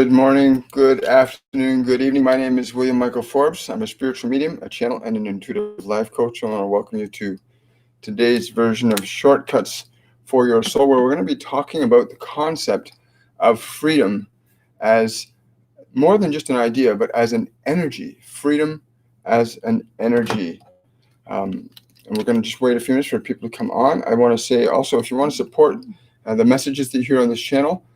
Good morning, good afternoon, good evening. My name is William Michael Forbes. I'm a spiritual medium, a channel, and an intuitive life coach. I want to welcome you to today's version of Shortcuts for Your Soul, where we're going to be talking about the concept of freedom as more than just an idea, but as an energy. Freedom as an energy. And we're going to just wait a few minutes for people to come on. I want to say also, if you want to support the messages that you hear on this channel,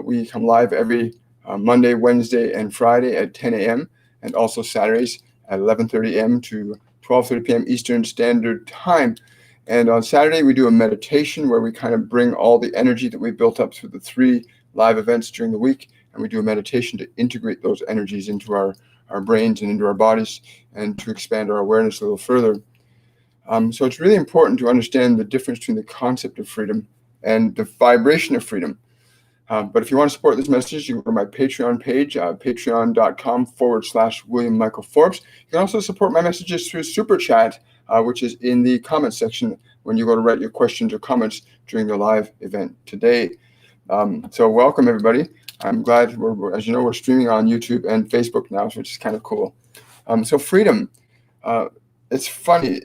we come live every Monday, Wednesday, and Friday at 10 a.m. and also Saturdays at 11:30 a.m. to 12:30 p.m. Eastern Standard Time. And on Saturday, we do a meditation where we kind of bring all the energy that we've built up through the 3 live events during the week, and we do a meditation to integrate those energies into our brains and into our bodies and to expand our awareness a little further. So it's really important to understand the difference between the concept of freedom and the vibration of freedom. But if you want to support this message, you can go to my Patreon page, patreon.com/William Michael Forbes. You can also support my messages through Super Chat, which is in the comments section when you go to write your questions or comments during the live event today. So welcome, everybody. I'm glad as you know, we're streaming on YouTube and Facebook now, which is kind of cool. So freedom, it's funny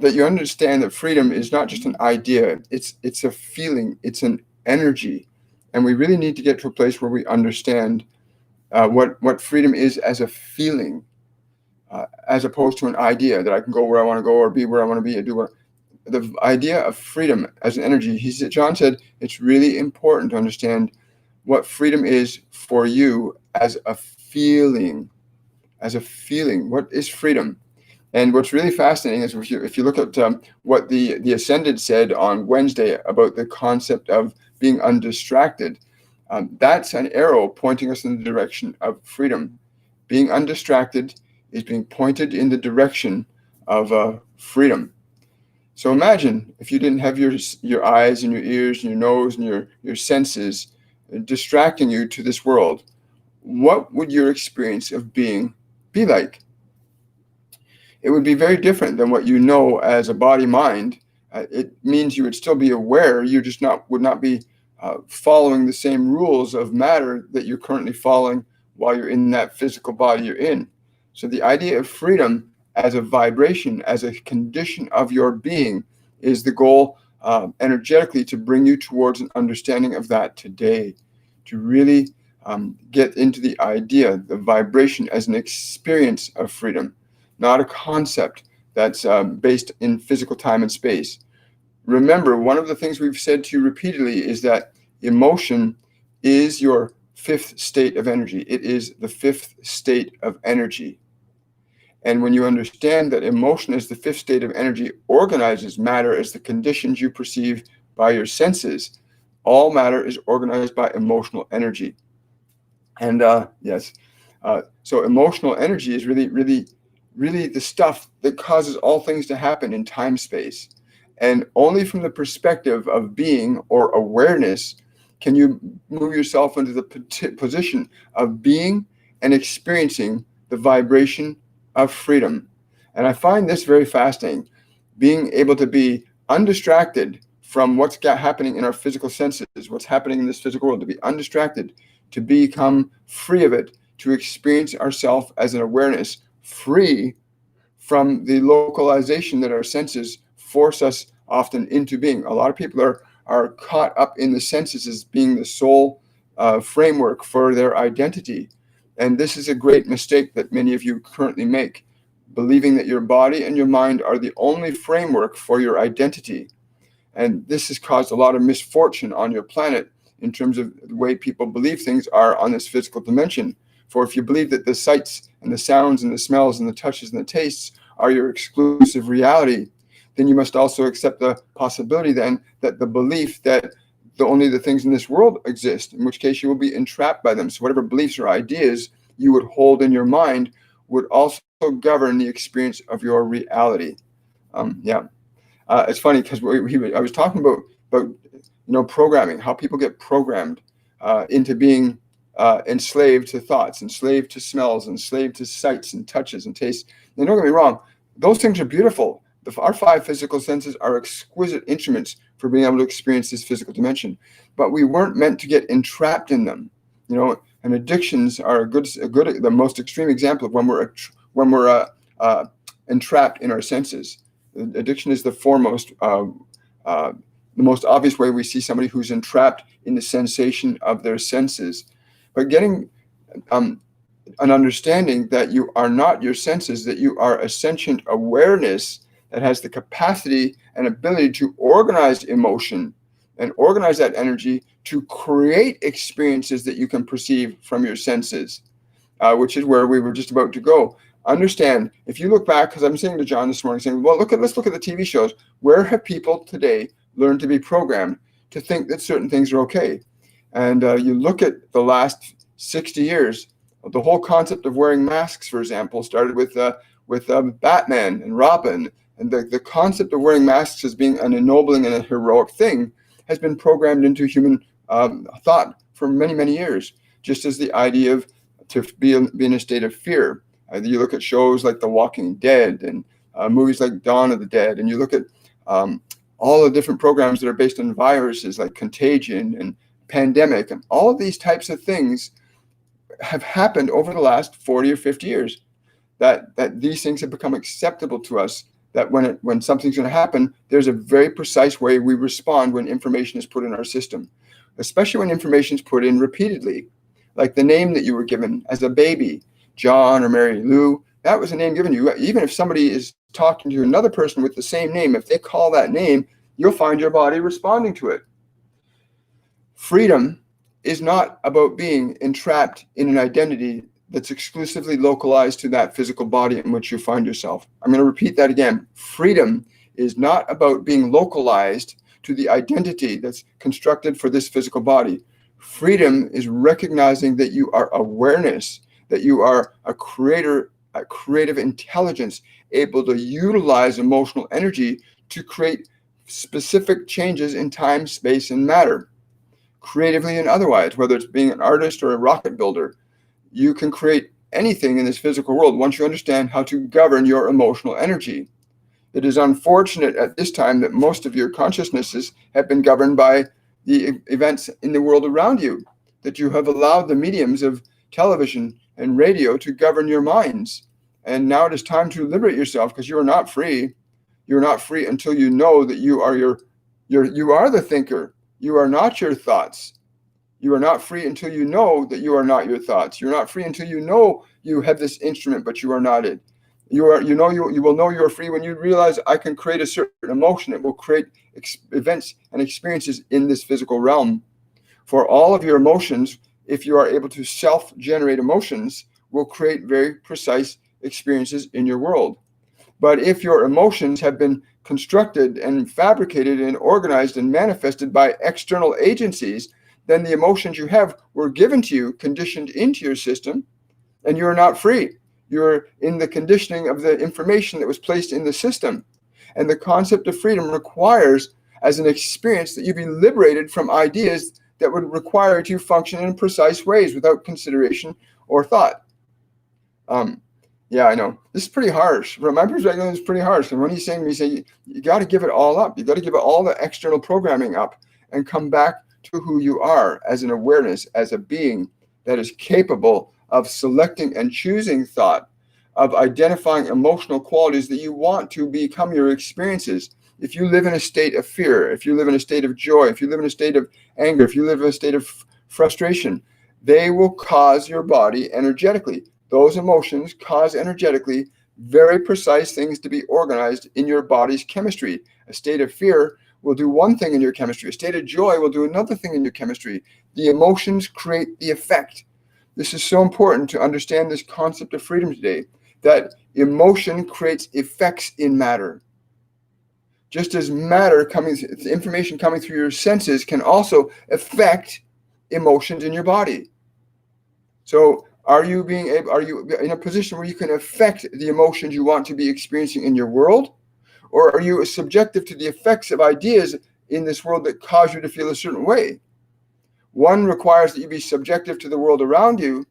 that you understand that freedom is not just an idea, it's a feeling, it's an energy. And we really need to get to a place where we understand what freedom is as a feeling, as opposed to an idea that I can go where I want to go or be where I want to be and do what. The idea of freedom as an energy, John said, it's really important to understand what freedom is for you as a feeling. As a feeling, what is freedom? And what's really fascinating is if you look at what the Ascended said on Wednesday about the concept of being undistracted, that's an arrow pointing us in the direction of freedom. Being undistracted is being pointed in the direction of freedom. So imagine if you didn't have your eyes and your ears and your nose and your senses distracting you to this world. What would your experience of being be like? It would be very different than what you know as a body-mind. It means you would still be aware. You just would not be following the same rules of matter that you're currently following while you're in that physical body you're in. So the idea of freedom as a vibration, as a condition of your being, is the goal energetically to bring you towards an understanding of that today, to really get into the idea, the vibration as an experience of freedom, not a concept that's based in physical time and space. Remember, one of the things we've said to you repeatedly is that emotion is your 5th state of energy. It is the 5th state of energy. And when you understand that emotion is the 5th state of energy, organizes matter as the conditions you perceive by your senses. All matter is organized by emotional energy. And so emotional energy is really the stuff that causes all things to happen in time space. And only from the perspective of being or awareness can you move yourself into the position of being and experiencing the vibration of freedom. And I find this very fascinating, being able to be undistracted from what's happening in our physical senses, what's happening in this physical world, to be undistracted, to become free of it, to experience ourselves as an awareness, free from the localization that our senses force us often into being. A lot of people are caught up in the senses as being the sole framework for their identity. And this is a great mistake that many of you currently make, believing that your body and your mind are the only framework for your identity. And this has caused a lot of misfortune on your planet in terms of the way people believe things are on this physical dimension. For if you believe that the sights and the sounds and the smells and the touches and the tastes are your exclusive reality, then you must also accept the possibility then that the belief that only the things in this world exist, in which case you will be entrapped by them. So whatever beliefs or ideas you would hold in your mind would also govern the experience of your reality. It's funny because I was talking about programming, how people get programmed into being enslaved to thoughts, enslaved to smells, enslaved to sights and touches and tastes. And don't get me wrong, those things are beautiful. Our 5 physical senses are exquisite instruments for being able to experience this physical dimension, but we weren't meant to get entrapped in them. And addictions are the most extreme example of when we're entrapped in our senses. Addiction is the foremost, the most obvious way we see somebody who's entrapped in the sensation of their senses. But getting an understanding that you are not your senses, that you are a sentient awareness that has the capacity and ability to organize emotion and organize that energy to create experiences that you can perceive from your senses, which is where we were just about to go. Understand, if you look back, because I'm saying to John this morning, saying, well, let's look at the TV shows. Where have people today learned to be programmed to think that certain things are okay? And you look at the last 60 years, the whole concept of wearing masks, for example, started with Batman and Robin. And the concept of wearing masks as being an ennobling and a heroic thing has been programmed into human thought for many, many years, just as the idea of to be in a state of fear. You look at shows like The Walking Dead and movies like Dawn of the Dead, and you look at all the different programs that are based on viruses like Contagion and Pandemic, and all of these types of things have happened over the last 40 or 50 years, that these things have become acceptable to us, that when something's going to happen, there's a very precise way we respond when information is put in our system, especially when information is put in repeatedly, like the name that you were given as a baby, John or Mary Lou. That was a name given you. Even if somebody is talking to another person with the same name, if they call that name, you'll find your body responding to it. Freedom is not about being entrapped in an identity that's exclusively localized to that physical body in which you find yourself. I'm going to repeat that again. Freedom is not about being localized to the identity that's constructed for this physical body. Freedom is recognizing that you are awareness, that you are a creator, a creative intelligence, able to utilize emotional energy to create specific changes in time, space, and matter, creatively and otherwise, whether it's being an artist or a rocket builder. You can create anything in this physical world once you understand how to govern your emotional energy. It is unfortunate at this time that most of your consciousnesses have been governed by the events in the world around you, that you have allowed the mediums of television and radio to govern your minds. And now it is time to liberate yourself, because you are not free. You're not free until you know that you are you are the thinker. You are not your thoughts. You are not free until you know that you are not your thoughts. You're not free until you know you have this instrument, but you are not it. You will know you are free when you realize I can create a certain emotion. It will create events and experiences in this physical realm. For all of your emotions, if you are able to self-generate emotions, will create very precise experiences in your world. But if your emotions have been constructed and fabricated and organized and manifested by external agencies, then the emotions you have were given to you, conditioned into your system, and you're not free. You're in the conditioning of the information that was placed in the system. And the concept of freedom requires, as an experience, that you be liberated from ideas that would require you to function in precise ways without consideration or thought. Yeah, I know. This is pretty harsh. From my perspective, it's pretty harsh. And when he's saying, you got to give it all up. You got to give it all the external programming up and come back to who you are as an awareness, as a being that is capable of selecting and choosing thought, of identifying emotional qualities that you want to become your experiences. If you live in a state of fear, if you live in a state of joy, if you live in a state of anger, if you live in a state of frustration, they will cause your body energetically. Those emotions cause energetically very precise things to be organized in your body's chemistry. A state of fear will do one thing in your chemistry. A state of joy will do another thing in your chemistry. The emotions create the effect. This is so important to understand this concept of freedom today, that emotion creates effects in matter. Just as information coming through your senses can also affect emotions in your body. So are you in a position where you can affect the emotions you want to be experiencing in your world? Or are you subjective to the effects of ideas in this world that cause you to feel a certain way? One requires that you be subjective to the world around you.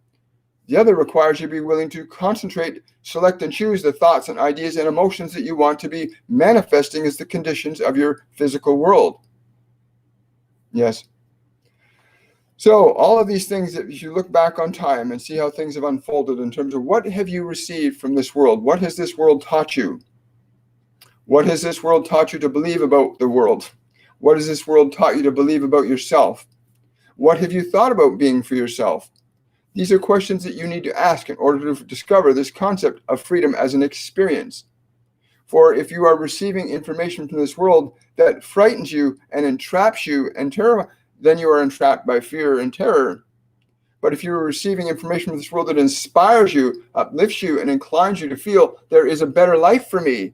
The other requires you to be willing to concentrate, select, and choose the thoughts and ideas and emotions that you want to be manifesting as the conditions of your physical world. Yes. So all of these things, that if you look back on time and see how things have unfolded in terms of what have you received from this world? What has this world taught you? What has this world taught you to believe about the world? What has this world taught you to believe about yourself? What have you thought about being for yourself? These are questions that you need to ask in order to discover this concept of freedom as an experience. For if you are receiving information from this world that frightens you and entraps you and terror, then you are entrapped by fear and terror. But if you are receiving information from this world that inspires you, uplifts you, and inclines you to feel there is a better life for me,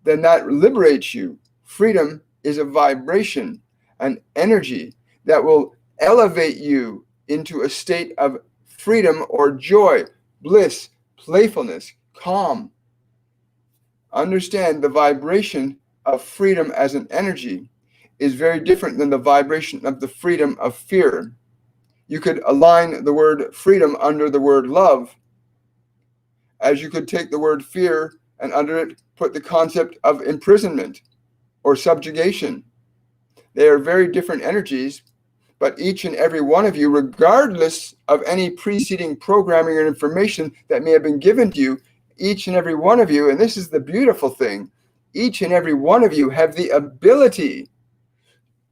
then that liberates you. Freedom is a vibration, an energy that will elevate you into a state of freedom or joy, bliss, playfulness, calm. Understand the vibration of freedom as an energy is very different than the vibration of the freedom of fear. You could align the word freedom under the word love, as you could take the word fear and under it put the concept of imprisonment or subjugation. They are very different energies, but each and every one of you, regardless of any preceding programming or information that may have been given to you, each and every one of you, and this is the beautiful thing, each and every one of you have the ability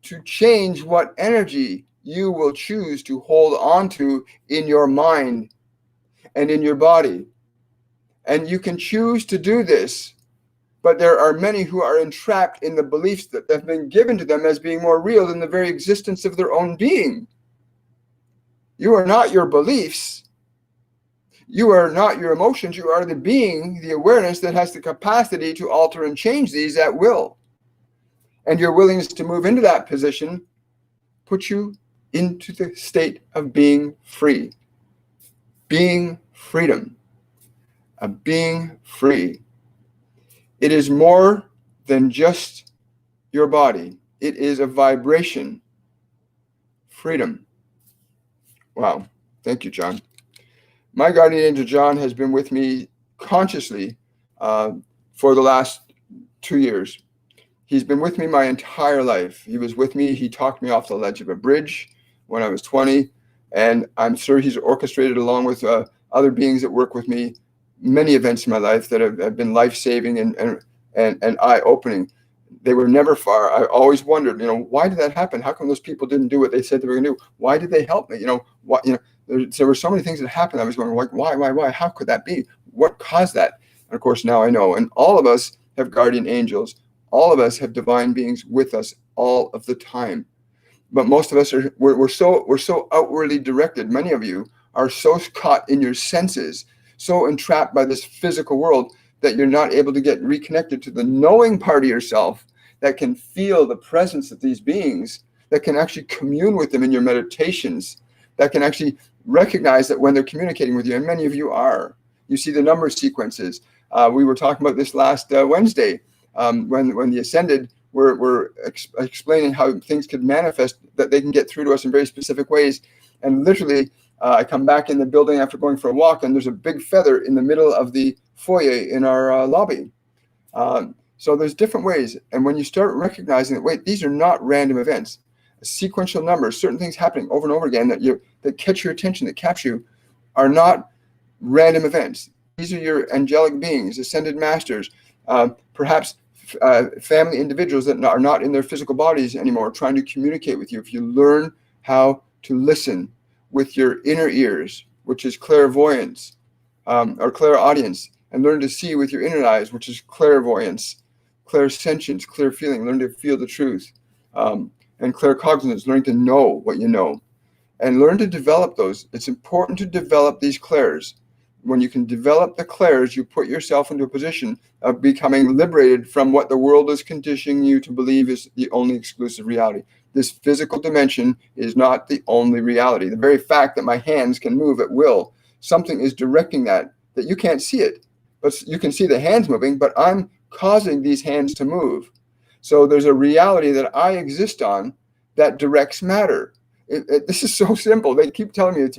to change what energy you will choose to hold on to in your mind and in your body. And you can choose to do this, but there are many who are entrapped in the beliefs that have been given to them as being more real than the very existence of their own being. You are not your beliefs. You are not your emotions. You are the being, the awareness that has the capacity to alter and change these at will. And your willingness to move into that position puts you into the state of being free. Being freedom. Of being free. It is more than just your body. It is a vibration. Freedom. Wow. Thank you, John. My guardian angel, John, has been with me consciously for the last 2 years. He's been with me my entire life. He was with me. He talked me off the ledge of a bridge when I was 20. And I'm sure he's orchestrated, along with other beings that work with me, many events in my life that have been life-saving and eye-opening. They were never far. I always wondered, why did that happen? How come those people didn't do what they said they were going to do? Why did they help me? There were so many things that happened. I was going, like, why? How could that be? What caused that? And of course, now I know. And all of us have guardian angels. All of us have divine beings with us all of the time. But most of us we're so outwardly directed. Many of you are so caught in your senses, so entrapped by this physical world, that you're not able to get reconnected to the knowing part of yourself that can feel the presence of these beings, that can actually commune with them in your meditations, that can actually recognize that when they're communicating with you, and many of you are. You see the number sequences. We were talking about this last Wednesday when the Ascended were explaining how things could manifest, that they can get through to us in very specific ways. And literally, I come back in the building after going for a walk, and there's a big feather in the middle of the foyer in our lobby. So there's different ways. And when you start recognizing that, wait, these are not random events, sequential numbers, certain things happening over and over again that catch your attention, that capture you, are not random events. These are your angelic beings, ascended masters, perhaps family individuals that are not in their physical bodies anymore, trying to communicate with you. If you learn how to listen with your inner ears, which is clairvoyance, or clairaudience, and learn to see with your inner eyes, which is clairvoyance, clairsentience, clear feeling, learn to feel the truth, and claircognizance, learning to know what you know, and learn to develop those. It's important to develop these clairs. When you can develop the clairs, you put yourself into a position of becoming liberated from what the world is conditioning you to believe is the only exclusive reality. This physical dimension is not the only reality. The very fact that my hands can move at will, something is directing that you can't see it, but you can see the hands moving, but I'm causing these hands to move. So there's a reality that I exist on that directs matter. This is so simple. They keep telling me,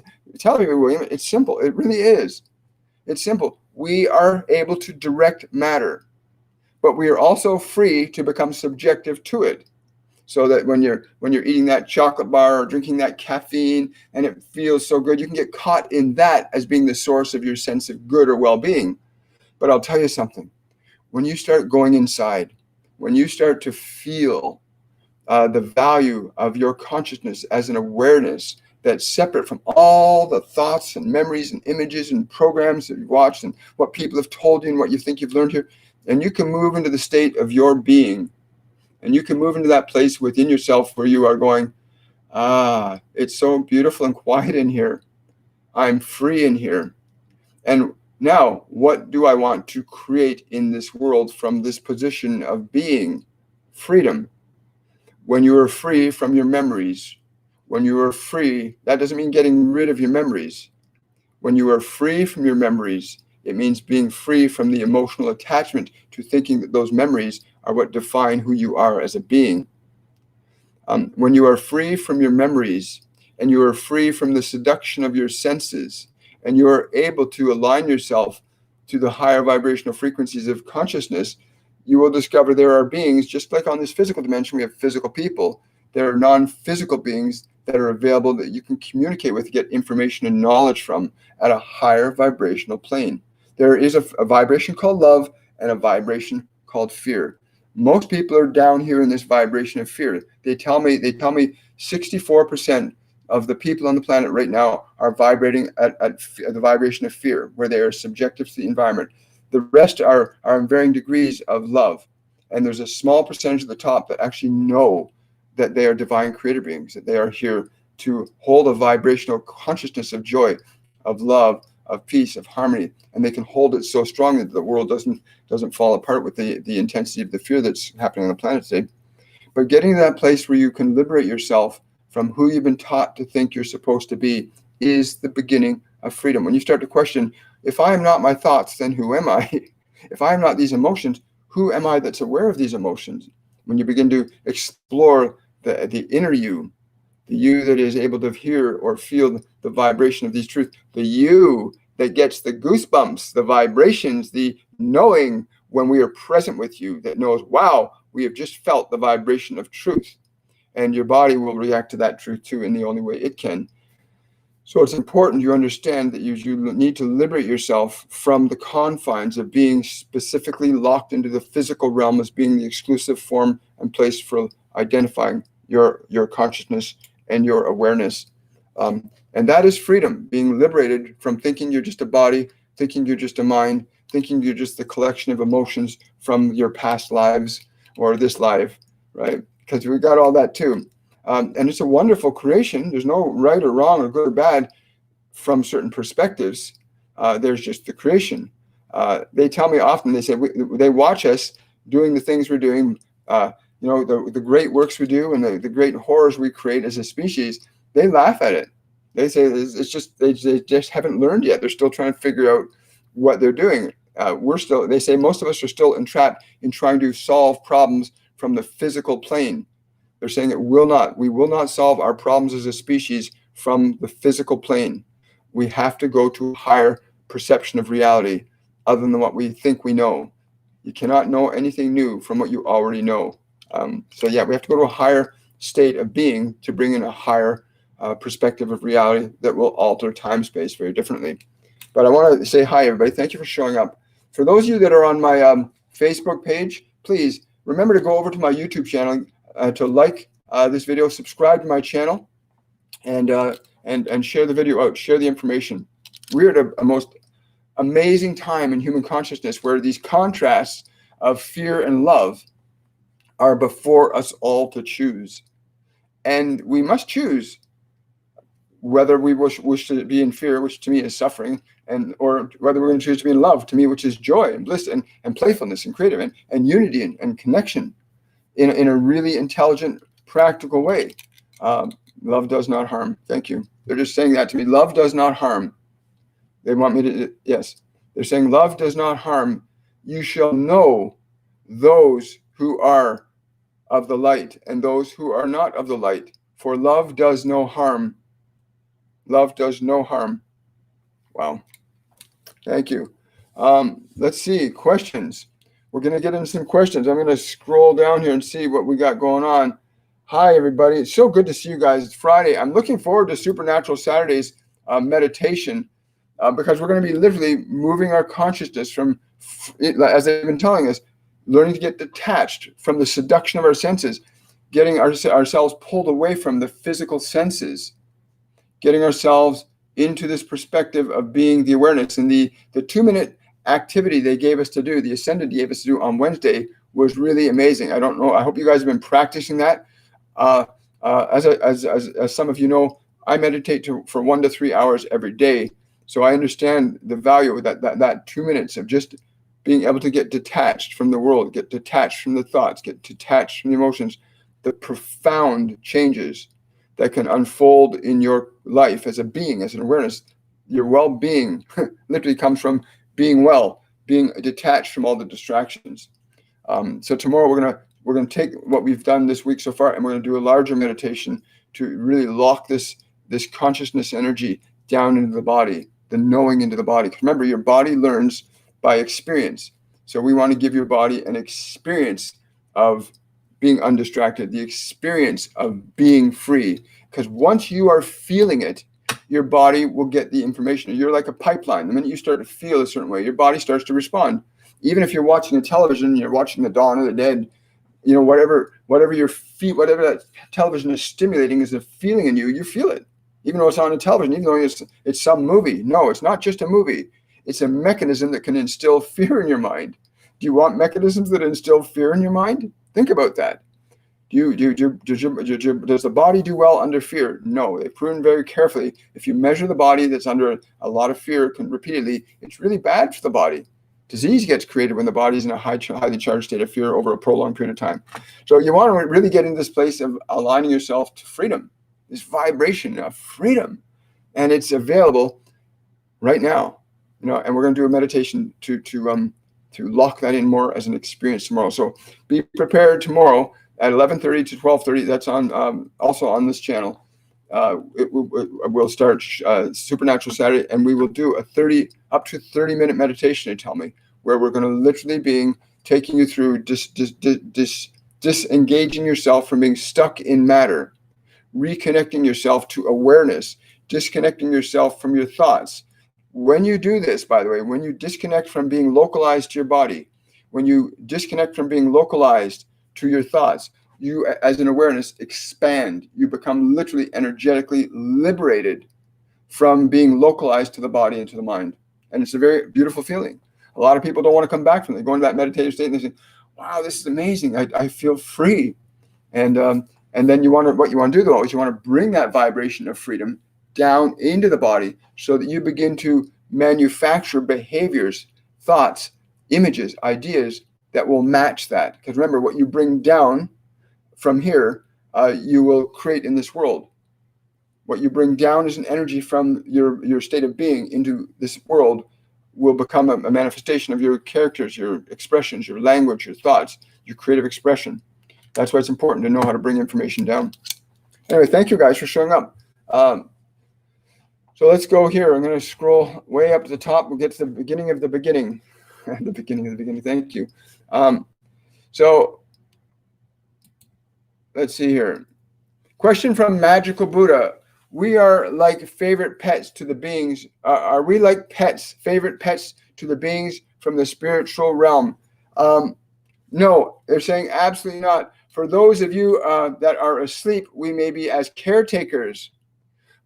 William, it's simple. It really is. It's simple. We are able to direct matter, but we are also free to become subjective to it. So that when you're eating that chocolate bar or drinking that caffeine and it feels so good, you can get caught in that as being the source of your sense of good or well-being. But I'll tell you something. When you start going inside, when you start to feel the value of your consciousness as an awareness that's separate from all the thoughts and memories and images and programs that you've watched and what people have told you and what you think you've learned here, and you can move into the state of your being, and you can move into that place within yourself where you are going, it's so beautiful and quiet in here. I'm free in here. And now, what do I want to create in this world from this position of being? Freedom. When you are free from your memories, when you are free, that doesn't mean getting rid of your memories. When you are free from your memories, it means being free from the emotional attachment to thinking that those memories are what define who you are as a being. When you are free from your memories and you are free from the seduction of your senses and you are able to align yourself to the higher vibrational frequencies of consciousness, you will discover there are beings, just like on this physical dimension, we have physical people. There are non-physical beings that are available that you can communicate with, get information and knowledge from at a higher vibrational plane. There is a vibration called love and a vibration called fear. Most people are down here in this vibration of fear. They tell me 64% of the people on the planet right now are vibrating at the vibration of fear, where they are subjective to the environment. The rest are in varying degrees of love. And there's a small percentage at the top that actually know that they are divine creator beings, that they are here to hold a vibrational consciousness of joy, of love, of peace, of harmony, and they can hold it so strongly that the world doesn't fall apart with the intensity of the fear that's happening on the planet today. But getting to that place where you can liberate yourself from who you've been taught to think you're supposed to be is the beginning of freedom. When you start to question, if I am not my thoughts, then who am I? If I am not these emotions, who am I that's aware of these emotions? When you begin to explore the inner you, the you that is able to hear or feel the vibration of these truths, the you that gets the goosebumps, the vibrations, the knowing when we are present with you, that knows, wow, we have just felt the vibration of truth. And your body will react to that truth too in the only way it can. So it's important you understand that you need to liberate yourself from the confines of being specifically locked into the physical realm as being the exclusive form and place for identifying your consciousness and your awareness. And that is freedom, being liberated from thinking you're just a body, thinking you're just a mind, thinking you're just the collection of emotions from your past lives or this life, right? Because we got all that too. And it's a wonderful creation. There's no right or wrong or good or bad from certain perspectives. There's just the creation. They tell me often, they say, they watch us doing the things we're doing, the great works we do and the great horrors we create as a species. They laugh at it. They say it's just, they just haven't learned yet. They're still trying to figure out what they're doing. They say most of us are still entrapped in trying to solve problems from the physical plane. They're saying we will not solve our problems as a species from the physical plane. We have to go to a higher perception of reality other than what we think we know. You cannot know anything new from what you already know. We have to go to a higher state of being to bring in a higher perspective of reality that will alter time-space very differently. But I want to say hi, everybody. Thank you for showing up. For those of you that are on my Facebook page, please remember to go over to my YouTube channel to like this video, subscribe to my channel, and share the video out, share the information. We're at a most amazing time in human consciousness where these contrasts of fear and love are before us all to choose. And we must choose whether we wish to be in fear, which to me is suffering, or whether we're going to choose to be in love, to me, which is joy and bliss and playfulness and creative and unity and connection in a really intelligent, practical way. Love does not harm. Thank you. They're just saying that to me. Love does not harm. They want me to, yes. They're saying love does not harm. You shall know those who are of the light and those who are not of the light. For love does no harm. Love does no harm. Wow. Thank you. Let's see. Questions. We're going to get into some questions. I'm going to scroll down here and see what we got going on. Hi, everybody. It's so good to see you guys. It's Friday. I'm looking forward to Supernatural Saturdays meditation because we're going to be literally moving our consciousness from, as they've been telling us, learning to get detached from the seduction of our senses, getting ourselves pulled away from the physical senses, getting ourselves into this perspective of being the awareness. And the 2-minute activity they gave us to do, the Ascended gave us to do on Wednesday, was really amazing. I don't know. I hope you guys have been practicing that. As some of you know, I meditate for 1 to 3 hours every day. So I understand the value of that 2 minutes of just being able to get detached from the world, get detached from the thoughts, get detached from the emotions, the profound changes that can unfold in your life as a being, as an awareness. Your well-being literally comes from being well, being detached from all the distractions. So tomorrow we're gonna take what we've done this week so far, and we're gonna do a larger meditation to really lock this consciousness energy down into the body, the knowing into the body. Because remember, your body learns by experience. So we want to give your body an experience of being undistracted, the experience of being free. Because once you are feeling it, your body will get the information. You're like a pipeline. The minute you start to feel a certain way, your body starts to respond. Even if you're watching a television, you're watching the Dawn of the Dead, whatever your feet, whatever that television is stimulating is a feeling in you, you feel it. Even though it's on a television, even though it's some movie. No, it's not just a movie. It's a mechanism that can instill fear in your mind. Do you want mechanisms that instill fear in your mind? Think about that. Does the body do well under fear? No. They've proven very carefully, if you measure the body that's under a lot of fear repeatedly, it's really bad for the body. Disease gets created when the body's in a highly charged state of fear over a prolonged period of time. So you want to really get into this place of aligning yourself to freedom, this vibration of freedom. And it's available right now. And we're going to do a meditation to lock that in more as an experience tomorrow. So be prepared tomorrow at 11:30 to 12:30. That's on also on this channel. We'll start Supernatural Saturday, and we will do up to 30-minute meditation, they tell me, where we're going to literally be taking you through disengaging yourself from being stuck in matter, reconnecting yourself to awareness, disconnecting yourself from your thoughts. When you do this, by the way, when you disconnect from being localized to your body, when you disconnect from being localized to your thoughts, you, as an awareness, expand. You become literally energetically liberated from being localized to the body and to the mind. And it's a very beautiful feeling. A lot of people don't want to come back from it. They go into that meditative state and they say, wow, this is amazing. I feel free. And then what you want to do, though, is you want to bring that vibration of freedom down into the body so that you begin to manufacture behaviors, thoughts, images, ideas that will match that. Because remember, what you bring down from here, you will create in this world. What you bring down as an energy from your state of being into this world will become a manifestation of your characters, your expressions, your language, your thoughts, your creative expression. That's why it's important to know how to bring information down. Anyway, thank you guys for showing up. So let's go here. I'm going to scroll way up to the top. We'll get to the beginning of the beginning. The beginning of the beginning. Thank you. So let's see here. Question from Magical Buddha. We are like favorite pets to the beings. Are we like favorite pets to the beings from the spiritual realm? No, they're saying absolutely not. For those of you that are asleep, we may be as caretakers,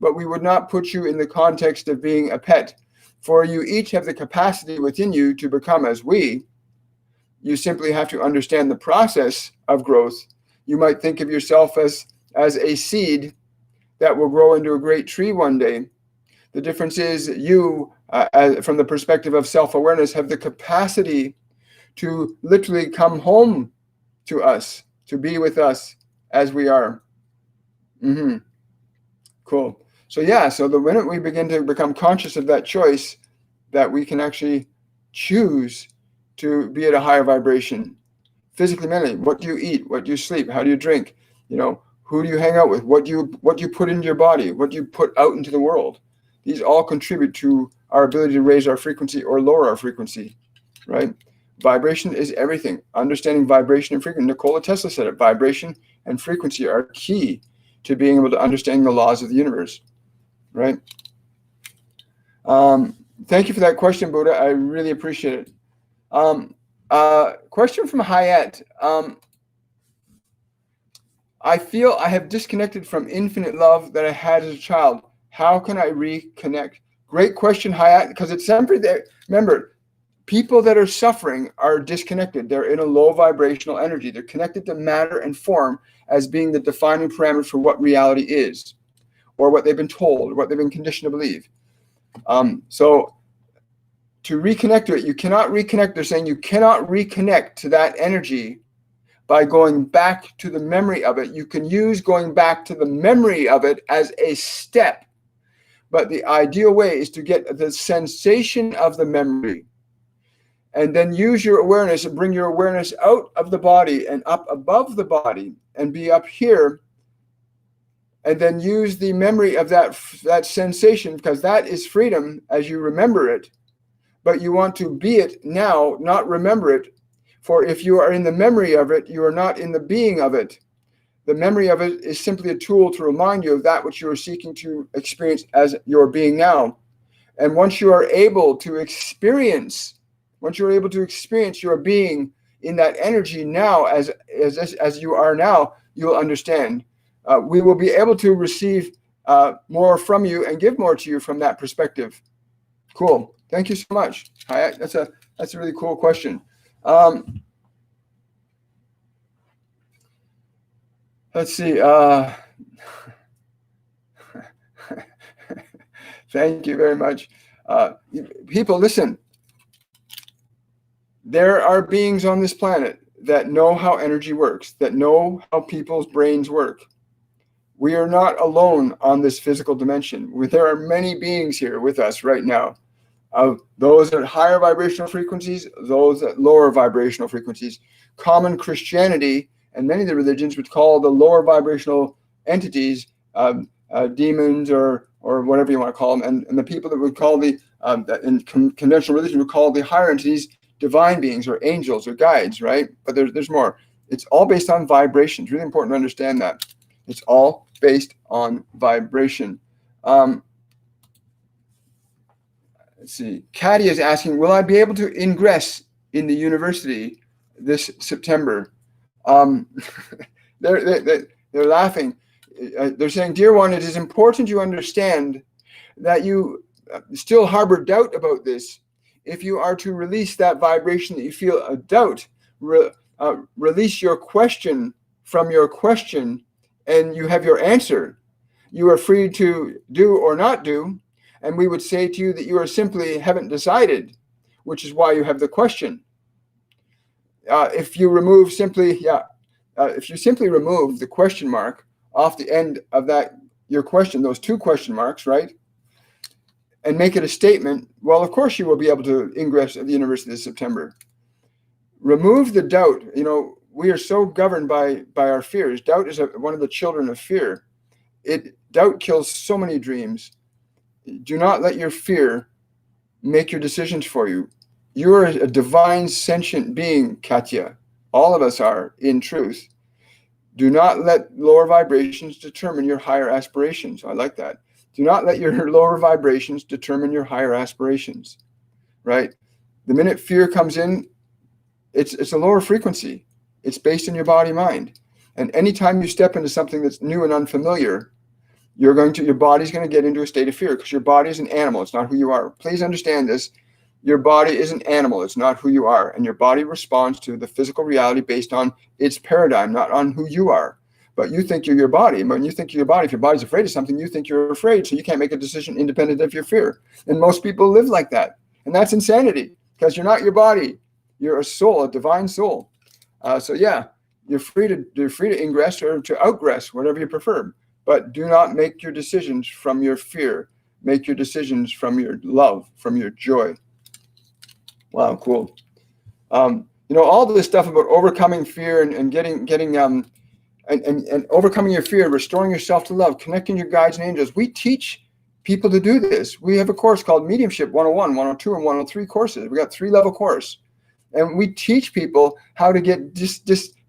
but we would not put you in the context of being a pet. For you each have the capacity within you to become as we. You simply have to understand the process of growth. You might think of yourself as a seed that will grow into a great tree one day. The difference is you, from the perspective of self-awareness, have the capacity to literally come home to us, to be with us as we are. Cool. So the minute we begin to become conscious of that choice, that we can actually choose to be at a higher vibration, physically, mentally. What do you eat? What do you sleep? How do you drink? Who do you hang out with? What do you put into your body? What do you put out into the world? These all contribute to our ability to raise our frequency or lower our frequency, right? Vibration is everything. Understanding vibration and frequency. Nikola Tesla said it. Vibration and frequency are key to being able to understand the laws of the universe, right? Thank you for that question, Buddha. I really appreciate it. Question from Hayat. I feel I have disconnected from infinite love that I had as a child. How can I reconnect? Great question, Hayat, because it's sempre there. Remember, people that are suffering are disconnected. They're in a low vibrational energy. They're connected to matter and form as being the defining parameters for what reality is, or what they've been told, or what they've been conditioned to believe. So to reconnect to it, you cannot reconnect. They're saying you cannot reconnect to that energy by going back to the memory of it. You can use going back to the memory of it as a step, but the ideal way is to get the sensation of the memory and then use your awareness and bring your awareness out of the body and up above the body and be up here, and then use the memory of that sensation, because that is freedom as you remember it. But you want to be it now, not remember it. For if you are in the memory of it, you are not in the being of it. The memory of it is simply a tool to remind you of that which you are seeking to experience as your being now. And once you are able to experience your being in that energy now, as you are now, you will understand. We will be able to receive more from you and give more to you from that perspective. Cool. Thank you so much. Hi, that's a really cool question. Let's see. Thank you very much. People, listen. There are beings on this planet that know how energy works, that know how people's brains work. We are not alone on this physical dimension. There are many beings here with us right now. Those at higher vibrational frequencies, those at lower vibrational frequencies. Common Christianity and many of the religions would call the lower vibrational entities demons or whatever you want to call them, and the people that would call in conventional religion would call the higher entities divine beings or angels or guides, right? But there's more. It's all based on vibration. It's really important to understand that. It's all based on vibration. Let's see. Caddy is asking, will I be able to ingress in the university this September? They're laughing. They're saying, dear one, it is important you understand that you still harbor doubt about this. If you are to release that vibration that you feel a doubt, release your question from your question, and you have your answer. You are free to do or not do. And we would say to you that you are simply haven't decided, which is why you have the question. If you simply remove the question mark off the end of your question, those two question marks, right? And make it a statement, well, of course you will be able to ingress at the university this September. Remove the doubt. We are so governed by our fears. Doubt is one of the children of fear. Doubt kills so many dreams. Do not let your fear make your decisions for you. You are a divine sentient being, Katya. All of us are, in truth. Do not let lower vibrations determine your higher aspirations. I like that. Do not let your lower vibrations determine your higher aspirations, right? The minute fear comes in, it's a lower frequency. It's based in your body mind. And anytime you step into something that's new and unfamiliar, your body's going to get into a state of fear, because your body is an animal. It's not who you are. Please understand this. Your body is an animal. It's not who you are. And your body responds to the physical reality based on its paradigm, not on who you are. But you think you're your body. When you think you're your body, if your body's afraid of something, you think you're afraid. So you can't make a decision independent of your fear. And most people live like that. And that's insanity, because you're not your body. You're a soul, a divine soul. So yeah, you're free to ingress or to outgress, whatever you prefer. But do not make your decisions from your fear. Make your decisions from your love, from your joy. Wow, cool. All this stuff about overcoming fear and getting and overcoming your fear, restoring yourself to love, connecting your guides and angels. We teach people to do this. We have a course called Mediumship 101, 102, and 103 courses. We got 3-level course. And we teach people how to get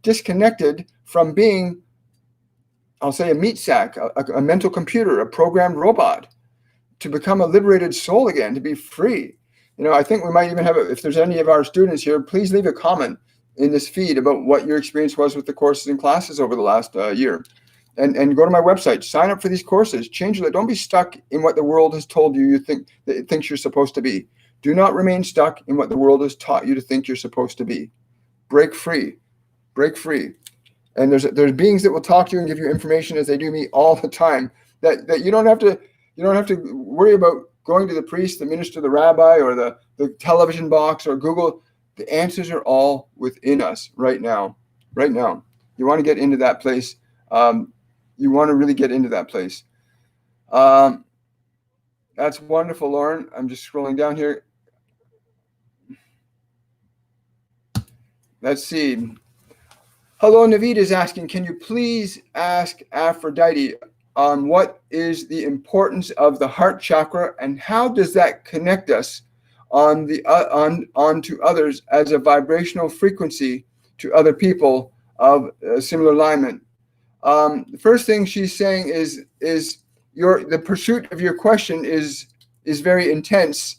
disconnected from being, I'll say, a meat sack, a mental computer, a programmed robot, to become a liberated soul again, to be free. I think we might even have, if there's any of our students here, please leave a comment in this feed about what your experience was with the courses and classes over the last year. And go to my website, sign up for these courses, change it. Don't be stuck in what the world has told you think that it thinks you're supposed to be. Do not remain stuck in what the world has taught you to think you're supposed to be. Break free. Break free. And there's beings that will talk to you and give you information, as they do me all the time, that you don't have to worry about going to the priest, the minister, the rabbi, or the television box or Google. The answers are all within us right now. Right now. You want to get into that place. You want to really get into that place. That's wonderful, Lauren. I'm just scrolling down here. Let's see. Hello, Naveed is asking, can you please ask Aphrodite on what is the importance of the heart chakra and how does that connect us onto others as a vibrational frequency to other people of similar alignment? The first thing she's saying is the pursuit of your question is very intense.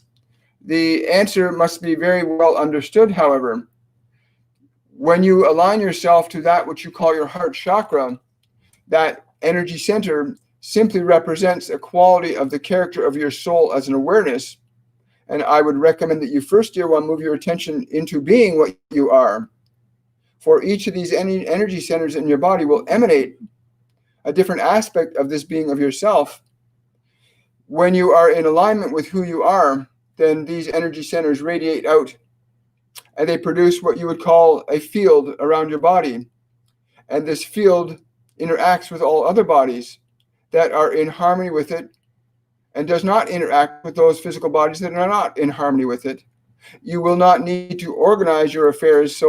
The answer must be very well understood, however. When you align yourself to that which you call your heart chakra, that energy center simply represents a quality of the character of your soul as an awareness. And I would recommend that you first, dear one, move your attention into being what you are. For each of these energy centers in your body will emanate a different aspect of this being of yourself. When you are in alignment with who you are, then these energy centers radiate out and they produce what you would call a field around your body. And this field interacts with all other bodies that are in harmony with it and does not interact with those physical bodies that are not in harmony with it. You will not need to organize your affairs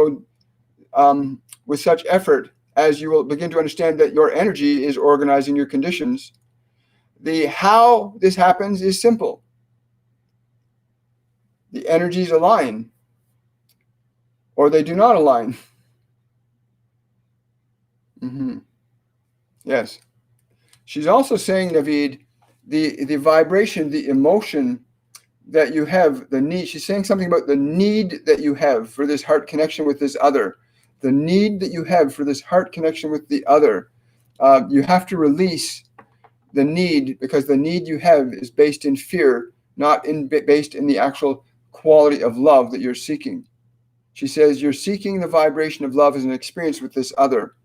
with such effort as you will begin to understand that your energy is organizing your conditions. The how this happens is simple. The energies align, or they do not align. Yes. She's also saying, Naveed, the vibration, the emotion that you have, the need. She's saying something about the need that you have for this heart connection with this other. The need that you have for this heart connection with the other. You have to release the need, because the need you have is based in fear, not based in the actual quality of love that you're seeking. She says you're seeking the vibration of love as an experience with this other.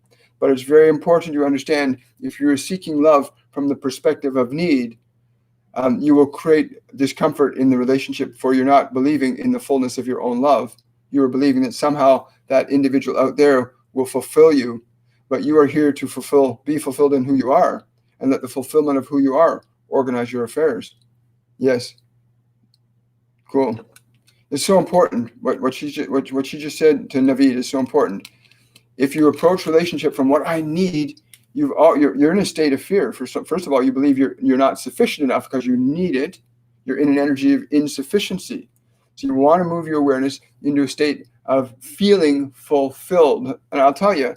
But it's very important you understand, if you're seeking love from the perspective of need, you will create discomfort in the relationship, for you're not believing in the fullness of your own love. You are believing that somehow that individual out there will fulfill you, but you are here to be fulfilled in who you are, and let the fulfillment of who you are organize your affairs. Yes. Cool. It's so important. What she just said to Naveed is so important. If you approach relationship from what I need, you're in a state of fear. First of all, you believe you're not sufficient enough because you need it. You're in an energy of insufficiency. So you want to move your awareness into a state of feeling fulfilled. And I'll tell you,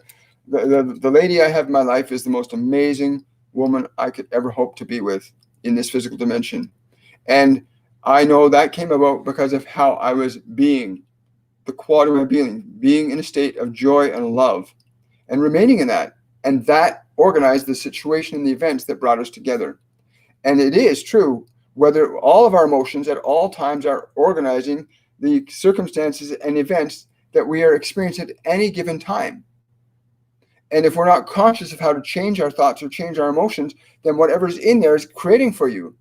the lady I have in my life is the most amazing woman I could ever hope to be with in this physical dimension. And I know that came about because of how I was being, the quality of my being in a state of joy and love, and remaining in that. And that organized the situation and the events that brought us together. And it is true, whether all of our emotions at all times are organizing the circumstances and events that we are experiencing at any given time. And if we're not conscious of how to change our thoughts or change our emotions, then whatever's in there is creating for you.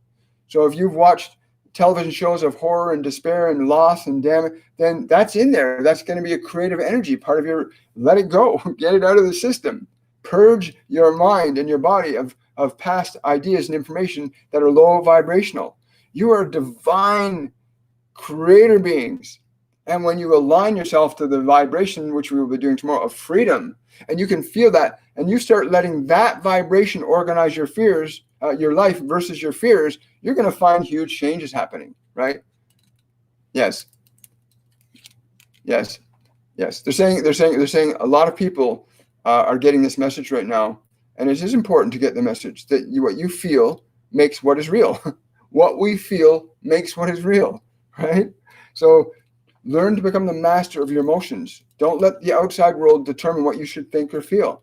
So if you've watched television shows of horror and despair and loss and damage, then that's in there. That's going to be a creative energy, part of your, let it go, get it out of the system. Purge your mind and your body of past ideas and information that are low vibrational. You are divine creator beings. And when you align yourself to the vibration, which we will be doing tomorrow, of freedom, and you can feel that, and you start letting that vibration organize your fears, your life versus your fears, you're going to find huge changes happening, right? Yes. Yes. Yes. They're saying a lot of people are getting this message right now, and it is important to get the message that what you feel makes what is real. What we feel makes what is real, right? So learn to become the master of your emotions. Don't let the outside world determine what you should think or feel.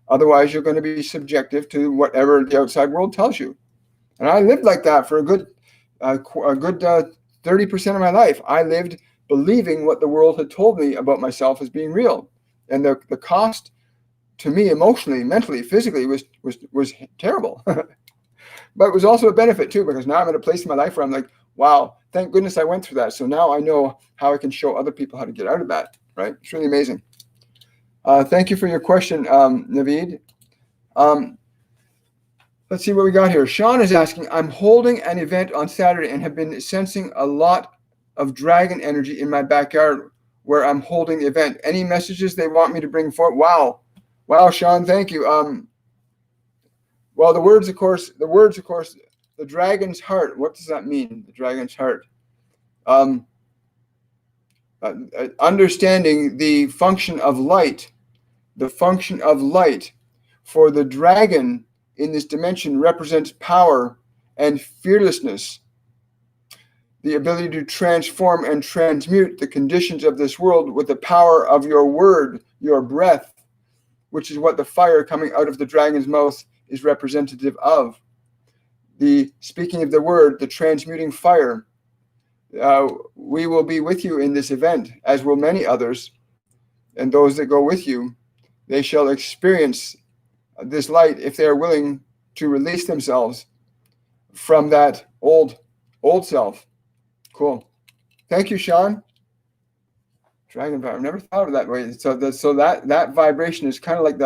Otherwise, you're going to be subjective to whatever the outside world tells you. And I lived like that for a good 30% of my life. I lived believing what the world had told me about myself as being real, and the cost to me emotionally, mentally, physically was terrible. But it was also a benefit too, because now I'm at a place in my life where I'm like, wow, thank goodness I went through that. So now I know how I can show other people how to get out of that. Right? It's really amazing. Thank you for your question, Naveed. Let's see what we got here. Sean is asking, I'm holding an event on Saturday and have been sensing a lot of dragon energy in my backyard where I'm holding the event. Any messages they want me to bring forward? Wow. Wow, Sean, thank you. Well, the words, of course, the dragon's heart. What does that mean? The dragon's heart. Understanding the function of light. The function of light for the dragon in this dimension represents power and fearlessness, the ability to transform and transmute the conditions of this world with the power of your word, your breath, which is what the fire coming out of the dragon's mouth is representative of. The speaking of the word, the transmuting fire. We will be with you in this event, as will many others, and those that go with you, they shall experience this light if they are willing to release themselves from that old self. Cool. Thank you, Sean. Dragon power. I've never thought of that way. So that vibration is kind of like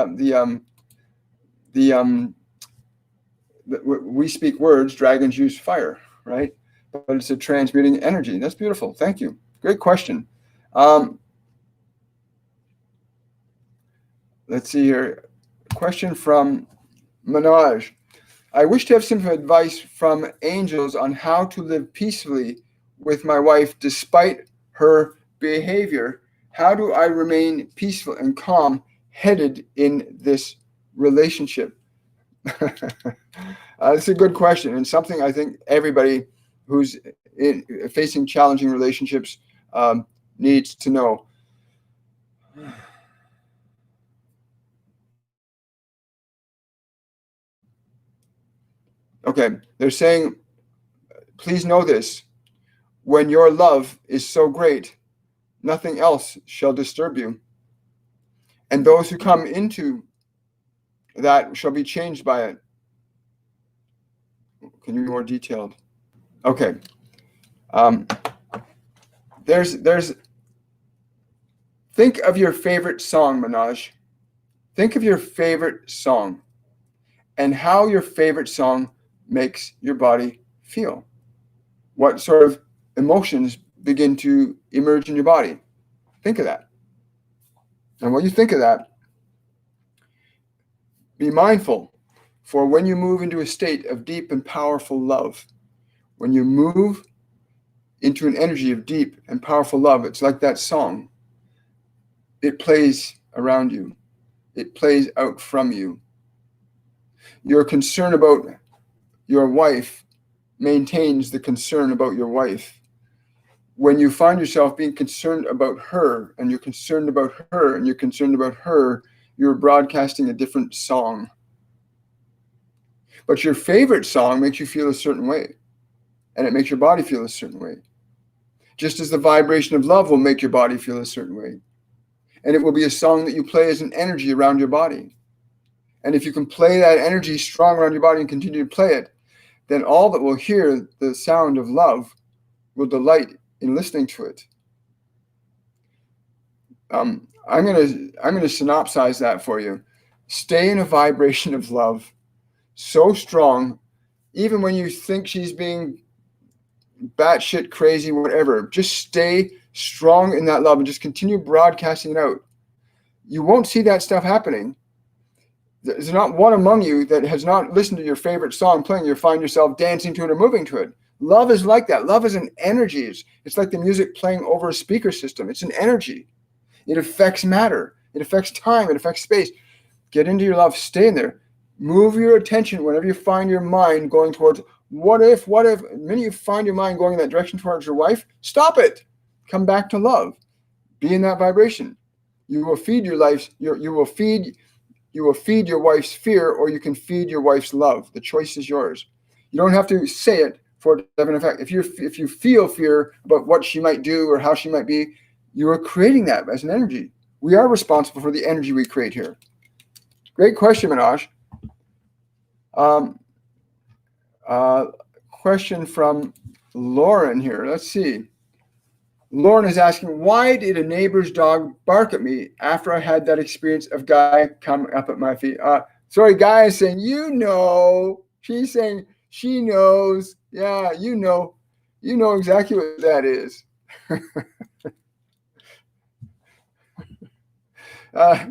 we speak words, dragons use fire, right? But it's a transmuting energy. That's beautiful. Thank you. Great question. Let's see here. Question from Manoj. I wish to have some advice from angels on how to live peacefully with my wife despite her behavior. How do I remain peaceful and calm headed in this relationship? That's a good question, and something I think everybody who's facing challenging relationships needs to know. Okay, they're saying, please know this. When your love is so great, nothing else shall disturb you. And those who come into that shall be changed by it. Can you be more detailed? Okay. There's think of your favorite song, Manoj. Think of your favorite song and how your favorite song makes your body feel. What sort of emotions begin to emerge in your body? Think of that. And when you think of that, be mindful for when you move into a state of deep and powerful love. When you move into an energy of deep and powerful love, it's like that song. It plays around you. It plays out from you. Your concern about your wife maintains the concern about your wife. When you find yourself being concerned about her, and you're concerned about her, and you're concerned about her, you're broadcasting a different song. But your favorite song makes you feel a certain way, and it makes your body feel a certain way. Just as the vibration of love will make your body feel a certain way. And it will be a song that you play as an energy around your body. And if you can play that energy strong around your body and continue to play it, then all that will hear the sound of love will delight in listening to it. I'm going to synopsize that for you. Stay in a vibration of love so strong, even when you think she's being batshit crazy, whatever. Just stay strong in that love and just continue broadcasting it out. You won't see that stuff happening. There's not one among you that has not listened to your favorite song playing. You'll find yourself dancing to it or moving to it. Love is like that. Love is an energy. It's like the music playing over a speaker system. It's an energy. It affects matter. It affects time. It affects space. Get into your love. Stay in there. Move your attention whenever you find your mind going towards what if. The minute you find your mind going in that direction towards your wife, stop it. Come back to love. Be in that vibration. You will feed your life. You will feed your wife's fear, or you can feed your wife's love. The choice is yours. You don't have to say it for it to have an effect. If you feel fear about what she might do or how she might be, you are creating that as an energy. We are responsible for the energy we create here. Great question, Manoj. Question from Lauren here. Let's see. Lauren is asking, why did a neighbor's dog bark at me after I had that experience of Guy come up at my feet? Sorry, Guy is saying, she's saying she knows. Yeah, you know exactly what that is.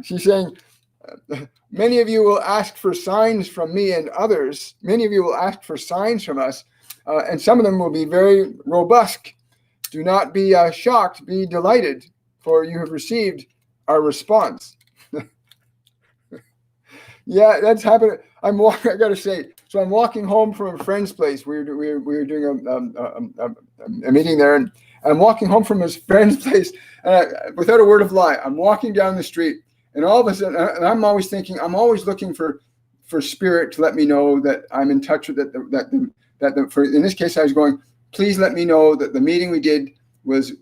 She's saying, many of you will ask for signs from me and others. Many of you will ask for signs from us, and some of them will be very robust. Do not be shocked, be delighted, for you have received our response. Yeah, that's happened. I got to say, so I'm walking home from a friend's place. We were doing a meeting there, and I'm walking home from his friend's place, without a word of lie. I'm walking down the street, and all of a sudden, and I'm always thinking, I'm always looking for spirit to let me know that I'm in touch with it. In this case, I was going, please let me know that the meeting we did was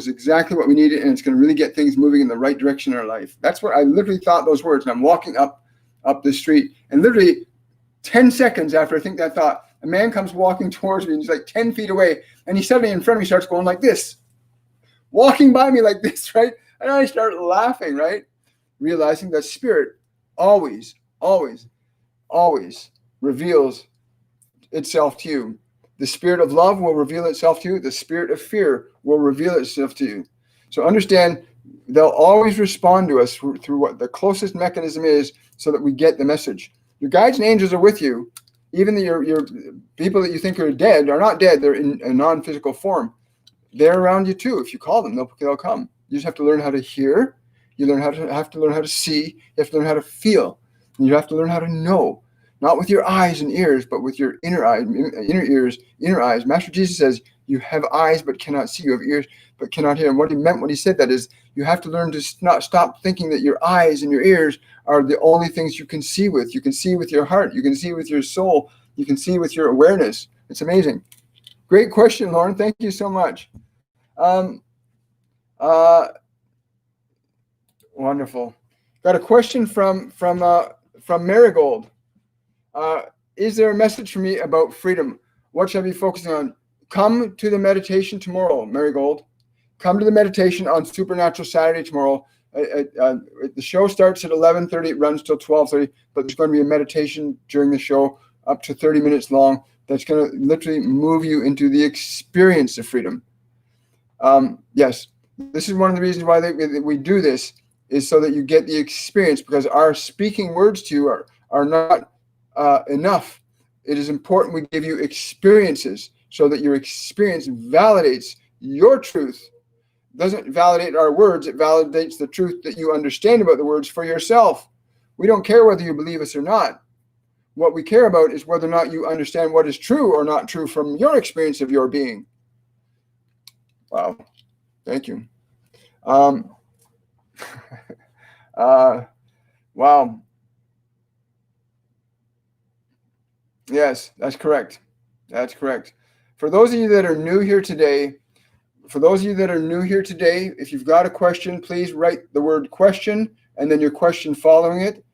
exactly what we needed, and it's going to really get things moving in the right direction in our life. That's what I literally thought those words. And I'm walking up the street, and literally 10 seconds after I think that thought, a man comes walking towards me, and he's like 10 feet away, and he suddenly in front of me starts going like this, walking by me like this, right? And I start laughing, right? Realizing that spirit always, always, always reveals itself to you. The spirit of love will reveal itself to you. The spirit of fear will reveal itself to you. So understand, they'll always respond to us through what the closest mechanism is, so that we get the message. Your guides and angels are with you. Even your people that you think are dead are not dead. They're in a non-physical form. They're around you too. If you call them, they'll come. You just have to learn how to hear. You have to learn how to see. You have to learn how to feel. And you have to learn how to know. Not with your eyes and ears, but with your inner ears, inner eyes. Master Jesus says, you have eyes but cannot see. You have ears but cannot hear. And what he meant when he said that is, you have to learn to not stop thinking that your eyes and your ears are the only things you can see with. You can see with your heart. You can see with your soul. You can see with your awareness. It's amazing. Great question, Lauren. Thank you so much. Wonderful. Got a question from Marigold. Is there a message for me about freedom? What should I be focusing on? Come to the meditation tomorrow, Marigold. Come to the meditation on Supernatural Saturday tomorrow. The show starts at 11:30. It runs till 12:30, but there's going to be a meditation during the show up to 30 minutes long that's going to literally move you into the experience of freedom. Yes, this is one of the reasons why we do this, is so that you get the experience, because our speaking words to you are not enough. It is important we give you experiences, so that your experience validates your truth. It doesn't validate our words, it validates the truth that you understand about the words for yourself. We don't care whether you believe us or not. What we care about is whether or not you understand what is true or not true from your experience of your being. Wow. Thank you. Wow. Yes, that's correct. That's correct. For those of you that are new here today, if you've got a question, please write the word question and then your question following it.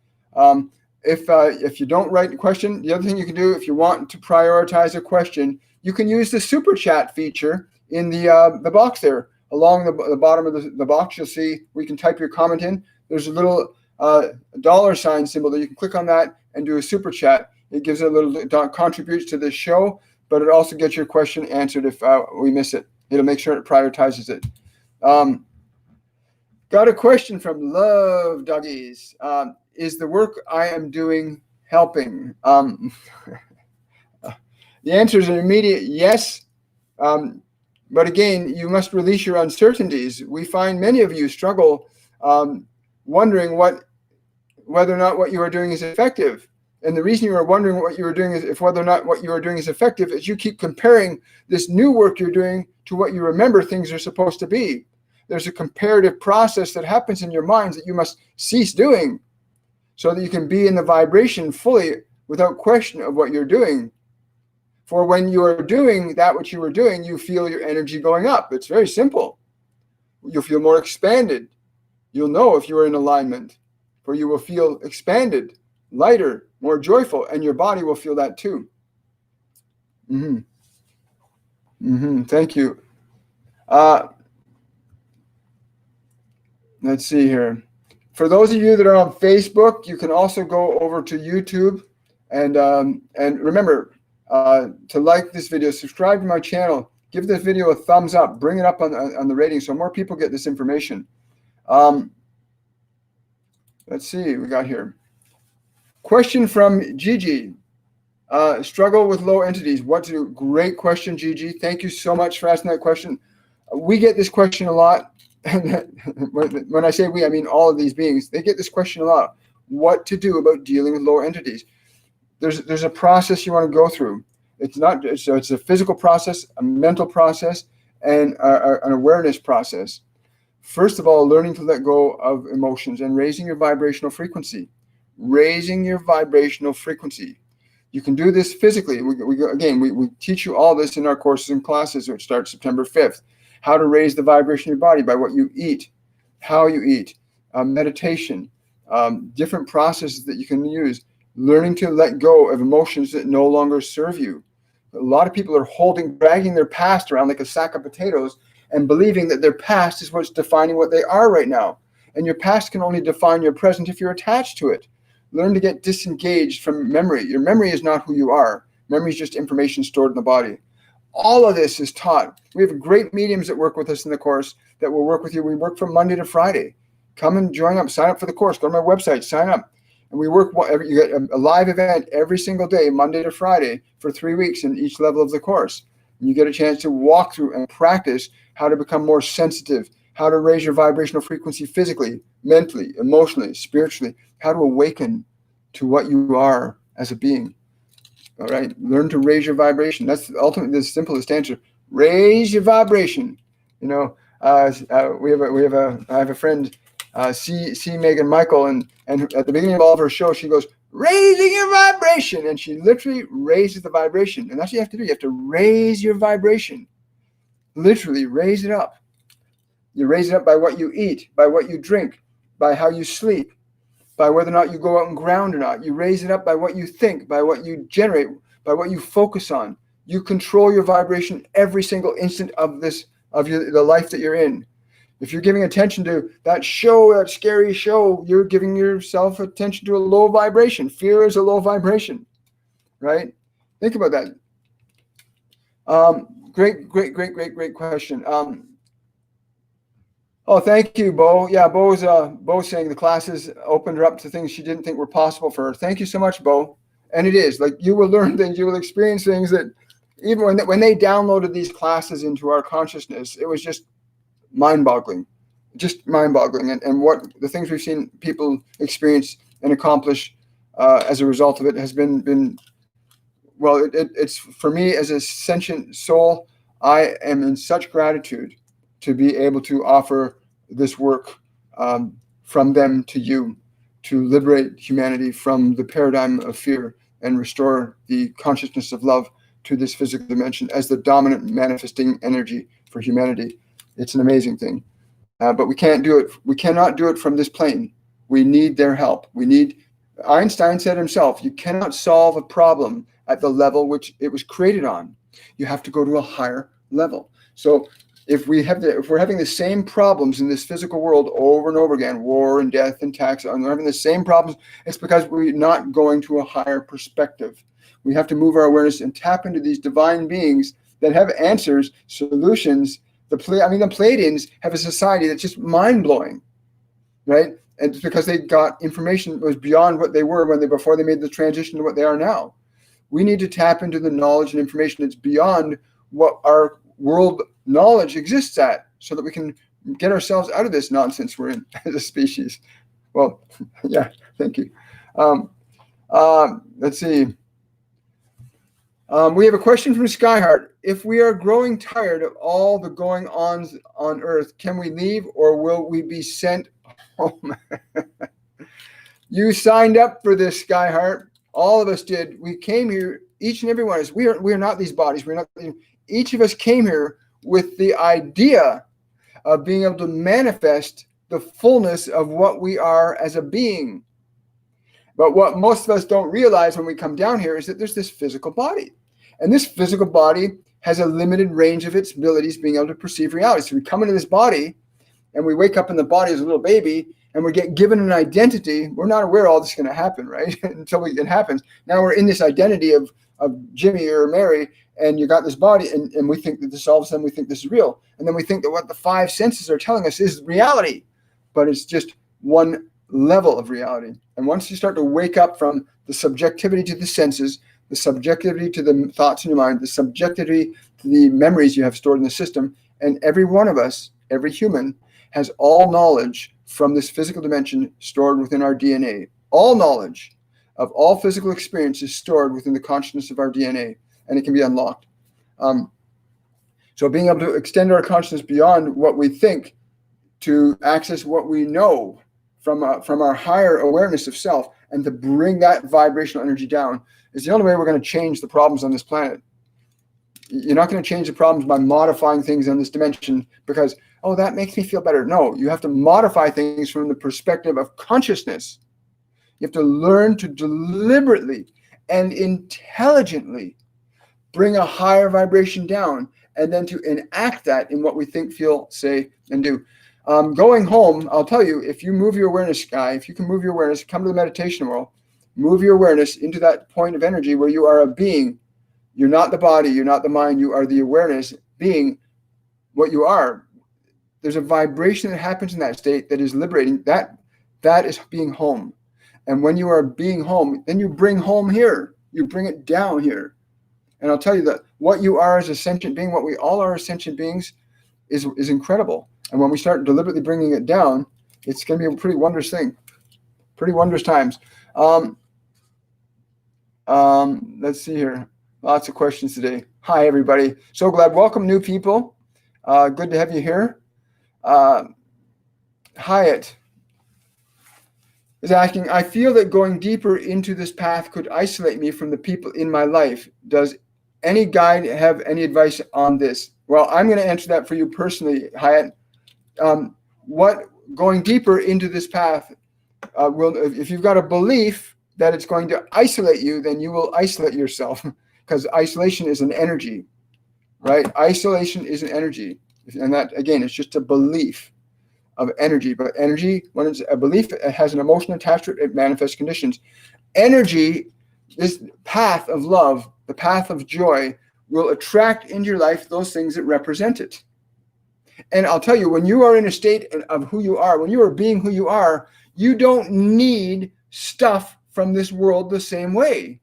If you don't write the question, the other thing you can do, if you want to prioritize a question, you can use the super chat feature in the box there. Along the bottom of the box, you'll see where you can type your comment in. There's a little $ symbol that you can click on that and do a super chat. It gives a little contributes to the show, but it also gets your question answered if we miss it. It'll make sure it prioritizes it. Got a question from Love Doggies. Is the work I am doing helping? The answer is an immediate yes. But again, you must release your uncertainties. We find many of you struggle wondering whether or not what you are doing is effective. And the reason you are wondering what you are doing is whether or not what you are doing is effective is you keep comparing this new work you're doing to what you remember things are supposed to be. There's a comparative process that happens in your minds that you must cease doing so that you can be in the vibration fully without question of what you're doing. For when you are doing that which you are doing, you feel your energy going up. It's very simple. You'll feel more expanded. You'll know if you are in alignment, for you will feel expanded, lighter, more joyful, and your body will feel that too. Thank you. Let's see here. For those of you that are on Facebook, you can also go over to YouTube and remember to like this video, subscribe to my channel, give this video a thumbs up, bring it up on the rating so more people get this information. Let's see, we got here. Question from Gigi. Struggle with low entities. What to do? Great question, Gigi. Thank you so much for asking that question. We get this question a lot. When I say we, I mean all of these beings. They get this question a lot. What to do about dealing with lower entities? There's a process you want to go through. It's a physical process, a mental process, and an awareness process. First of all, learning to let go of emotions and raising your vibrational frequency. Raising your vibrational frequency. You can do this physically. We teach you all this in our courses and classes, which start September 5th. How to raise the vibration of your body by what you eat, how you eat, meditation, different processes that you can use. Learning to let go of emotions that no longer serve you. A lot of people are dragging their past around like a sack of potatoes and believing that their past is what's defining what they are right now. And your past can only define your present if you're attached to it. Learn to get disengaged from memory. Your memory is not who you are. Memory is just information stored in the body. All of this is taught. We have great mediums that work with us in the course that will work with you. We work from Monday to Friday. Come and join up. Sign up for the course. Go to my website. Sign up. And we work. You get a live event every single day, Monday to Friday, for 3 weeks in each level of the course. And you get a chance to walk through and practice how to become more sensitive, how to raise your vibrational frequency physically, mentally, emotionally, spiritually, how to awaken to what you are as a being. All right, learn to raise your vibration. That's ultimately the simplest answer. Raise your vibration. You know, I have a friend, C. Megan Michael, and at the beginning of all of her shows, she goes, raising your vibration, and she literally raises the vibration. And that's what you have to do. You have to raise your vibration. Literally raise it up. You raise it up by what you eat, by what you drink, by how you sleep, by whether or not you go out and ground or not. You raise it up by what you think, by what you generate, by what you focus on. You control your vibration every single instant of the life that you're in. If you're giving attention to that show, that scary show, you're giving yourself attention to a low vibration. Fear is a low vibration, right? Think about that. Great question. Oh, thank you, Bo. Yeah, Bo's saying the classes opened her up to things she didn't think were possible for her. Thank you so much, Bo. And it is. Like, you will learn things, you will experience things that even when they downloaded these classes into our consciousness, it was just mind-boggling. And what the things we've seen people experience and accomplish as a result of it has been well, it's for me as a sentient soul, I am in such gratitude to be able to offer this work from them to you, to liberate humanity from the paradigm of fear and restore the consciousness of love to this physical dimension as the dominant manifesting energy for humanity. It's an amazing thing. But we can't do it. We cannot do it from this plane. We need their help. Einstein said himself, you cannot solve a problem at the level which it was created on. You have to go to a higher level. So if we're having the same problems in this physical world over and over again, war and death and tax, and we're having the same problems, it's because we're not going to a higher perspective. We have to move our awareness and tap into these divine beings that have answers, solutions. The Pleiadians have a society that's just mind-blowing, right? And it's because they got information that was beyond what they were before they made the transition to what they are now. We need to tap into the knowledge and information that's beyond what our world knowledge exists at, so that we can get ourselves out of this nonsense we're in as a species. Well, yeah, thank you. Let's see. We have a question from Skyheart. If we are growing tired of all the going-ons on Earth, can we leave, or will we be sent home? You signed up for this, Skyheart. All of us did. We came here, each and every one of us. We are not these bodies. We're not. Each of us came here with the idea of being able to manifest the fullness of what we are as a being. But what most of us don't realize when we come down here is that there's this physical body. And this physical body has a limited range of its abilities being able to perceive reality. So we come into this body and we wake up in the body as a little baby and we get given an identity. We're not aware all this is going to happen, right? Until it happens. Now we're in this identity of Jimmy or Mary, and you got this body, and we think that this, all of a sudden we think this is real. And then we think that what the five senses are telling us is reality, but it's just one level of reality. And once you start to wake up from the subjectivity to the senses, the subjectivity to the thoughts in your mind, the subjectivity to the memories you have stored in the system, and every one of us, every human, has all knowledge from this physical dimension stored within our DNA. All knowledge of all physical experience is stored within the consciousness of our DNA, and it can be unlocked. So being able to extend our consciousness beyond what we think to access what we know from our higher awareness of self, and to bring that vibrational energy down, is the only way we're going to change the problems on this planet. You're not going to change the problems by modifying things on this dimension because, oh, that makes me feel better. No, you have to modify things from the perspective of consciousness. You have to learn to deliberately and intelligently bring a higher vibration down, and then to enact that in what we think, feel, say, and do. Going home, I'll tell you, if you move your awareness, Sky, if you can move your awareness, come to the meditation world, move your awareness into that point of energy where you are a being. You're not the body, you're not the mind, you are the awareness being what you are. There's a vibration that happens in that state that is liberating. That is being home. And when you are being home, then you bring home here. You bring it down here. And I'll tell you that what you are as a sentient being, what we all are as sentient beings, is incredible. And when we start deliberately bringing it down, it's going to be a pretty wondrous thing. Pretty wondrous times. Let's see here. Lots of questions today. Hi, everybody. So glad. Welcome, new people. Good to have you here. Hyatt is asking, I feel that going deeper into this path could isolate me from the people in my life. Does any guide have any advice on this? Well, I'm going to answer that for you personally, Hyatt. What going deeper into this path will, if you've got a belief that it's going to isolate you, then you will isolate yourself, because isolation is an energy, right? Isolation is an energy. And that, again, it's just a belief of energy. But energy, when it's a belief, it has an emotion attached to it, it manifests conditions. Energy, this path of love, the path of joy, will attract into your life those things that represent it. And I'll tell you, when you are in a state of who you are, when you are being who you are, you don't need stuff from this world the same way.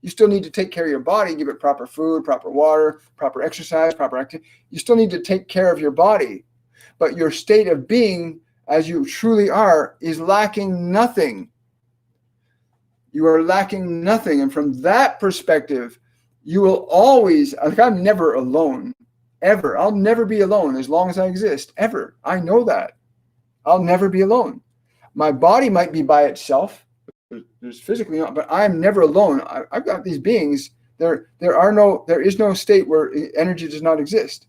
You still need to take care of your body, give it proper food, proper water, proper exercise, proper activity. You still need to take care of your body. But your state of being, as you truly are, is lacking nothing. You are lacking nothing. And from that perspective, you will always, like, I'm never alone, ever. I'll never be alone as long as I exist, ever. I know that. I'll never be alone. My body might be by itself. There's physically not, but I'm never alone. I've got these beings. There is no state where energy does not exist.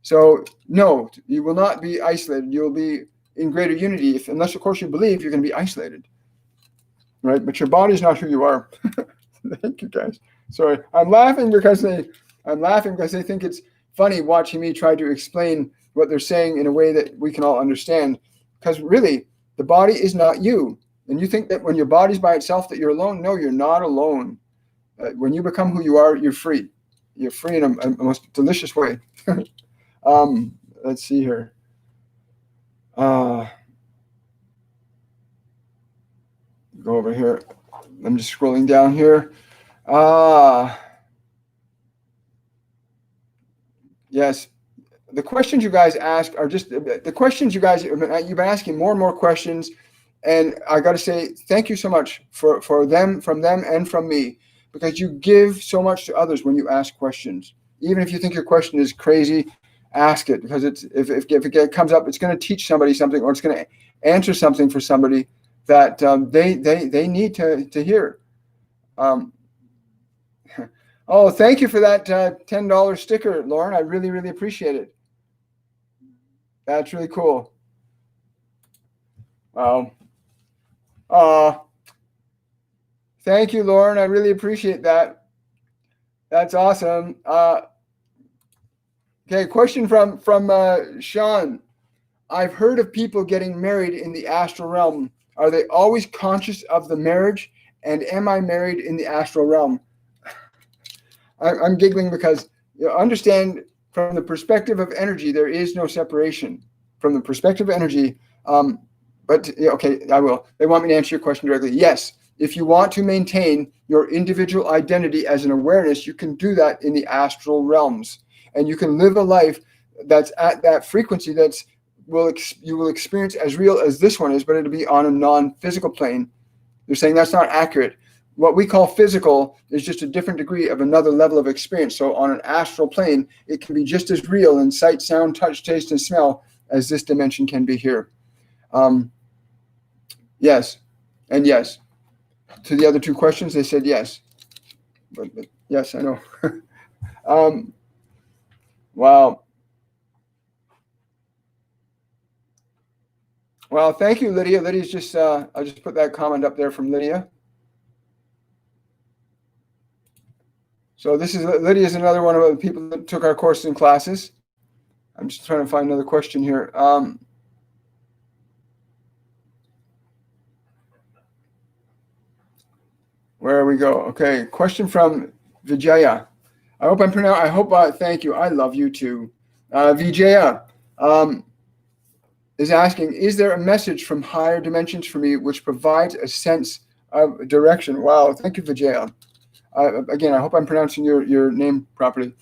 So no, you will not be isolated. You'll be in greater unity, unless of course you believe you're going to be isolated, right? But your body is not who you are. Thank you, guys. Sorry, I'm laughing because they think it's funny watching me try to explain what they're saying in a way that we can all understand. Because really, the body is not you. And you think that when your body's by itself that you're alone. No, you're not alone. When you become who you are, you're free. You're free in a most delicious way. Let's see here. Go over here. I'm just scrolling down here. Yes. The questions you guys ask are just the questions you guys, you've been asking more and more questions. And I got to say, thank you so much for them, from them and from me, because you give so much to others when you ask questions. Even if you think your question is crazy, ask it, because if it comes up, it's going to teach somebody something, or it's going to answer something for somebody that they need to hear. Um, oh, thank you for that $10 sticker, Lauren. I really, really appreciate it. That's really cool. Wow. Thank you, Lauren. I really appreciate that. That's awesome. Okay, question from Sean. I've heard of people getting married in the astral realm. Are they always conscious of the marriage? And am I married in the astral realm? I'm giggling because understand, from the perspective of energy, there is no separation. From the perspective of energy, but okay, I will. They want me to answer your question directly. Yes, if you want to maintain your individual identity as an awareness, you can do that in the astral realms, and you can live a life that's at that frequency you will experience as real as this one is, but it'll be on a non-physical plane. They're saying that's not accurate. What we call physical is just a different degree of another level of experience. So on an astral plane, it can be just as real in sight, sound, touch, taste, and smell as this dimension can be here. Yes, and yes. To the other two questions, they said yes. But yes, I know. Wow. Well, thank you, Lydia. Lydia's just, I'll just put that comment up there from Lydia. So Lydia is another one of the people that took our courses and classes. I'm just trying to find another question here. Where we go? Okay, question from Vijaya. I hope I'm pronouncing. Thank you. I love you too. Vijaya is asking, is there a message from higher dimensions for me which provides a sense of direction? Wow, thank you, Vijaya. Again, I hope I'm pronouncing your name properly.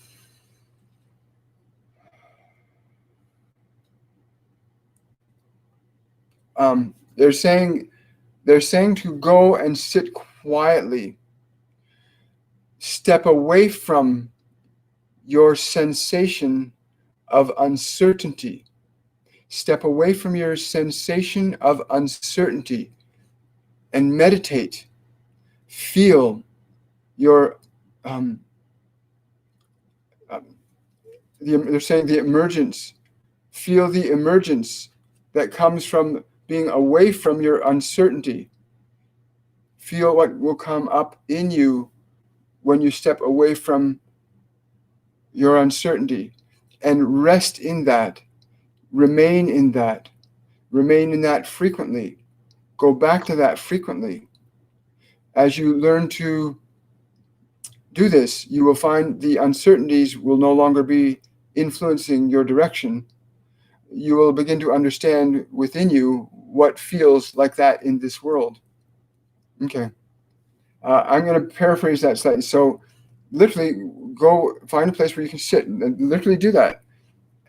They're saying to go and sit quietly. Step away from your sensation of uncertainty. Step away from your sensation of uncertainty and meditate. Feel your, they're saying the emergence. Feel the emergence that comes from being away from your uncertainty. Feel what will come up in you when you step away from your uncertainty, and rest in that. Remain in that. Remain in that frequently. Go back to that frequently. As you learn to do this, you will find the uncertainties will no longer be influencing your direction. You will begin to understand within you what feels like that in this world. Okay. I'm going to paraphrase that slightly. So literally go find a place where you can sit and literally do that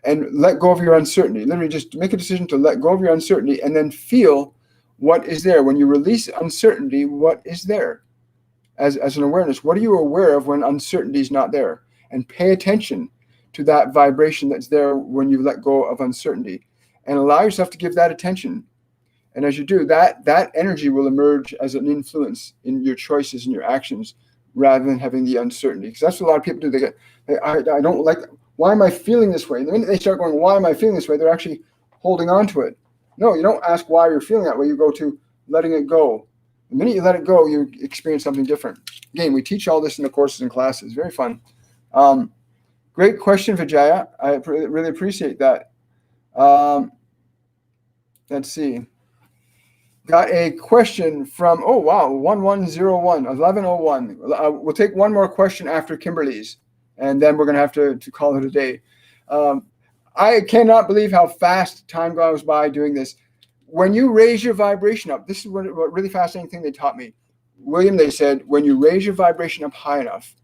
and let go of your uncertainty. Literally just make a decision to let go of your uncertainty and then feel what is there. When you release uncertainty, what is there as an awareness? What are you aware of when uncertainty is not there? And pay attention to that vibration that's there when you let go of uncertainty, and allow yourself to give that attention. And as you do, that energy will emerge as an influence in your choices and your actions, rather than having the uncertainty. Because that's what a lot of people do. I don't like, why am I feeling this way? And the minute they start going, why am I feeling this way? They're actually holding on to it. No, you don't ask why you're feeling that way. You go to letting it go. The minute you let it go, you experience something different. Again, we teach all this in the courses and classes. Very fun. Great question, Vijaya. I really appreciate that. Let's see. Got a question from, 1101. We'll take one more question after Kimberly's, and then we're going to have to call it a day. I cannot believe how fast time goes by doing this. When you raise your vibration up, this is what really fascinating thing they taught me. William, they said, when you raise your vibration up high enough,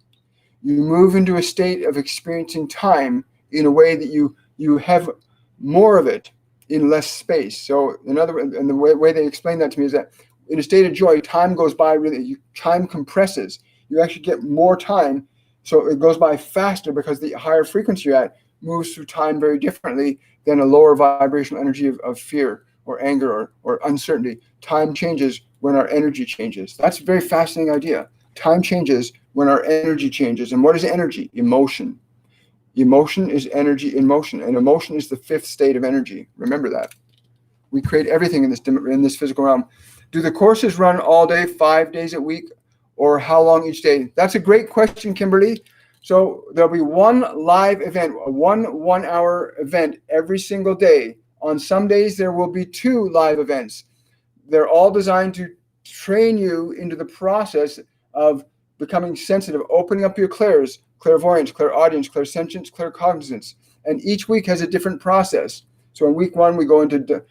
you move into a state of experiencing time in a way that you have more of it in less space. So in other words, and the way they explain that to me is that in a state of joy, time goes by really, time compresses. You actually get more time. So it goes by faster because the higher frequency you're at moves through time very differently than a lower vibrational energy of fear or anger or uncertainty. Time changes when our energy changes. That's a very fascinating idea. Time changes when our energy changes. And what is energy? Emotion. Emotion is energy in motion, and emotion is the fifth state of energy. Remember that. We create everything in this physical realm. Do the courses run all day, 5 days a week, or how long each day? That's a great question, Kimberly. So there'll be one live event, a 1 hour event every single day. On some days, there will be 2 live events. They're all designed to train you into the process of becoming sensitive, opening up your clairs, clairvoyance, clairaudience, clairsentience, claircognizance. And each week has a different process. So in week 1, we go into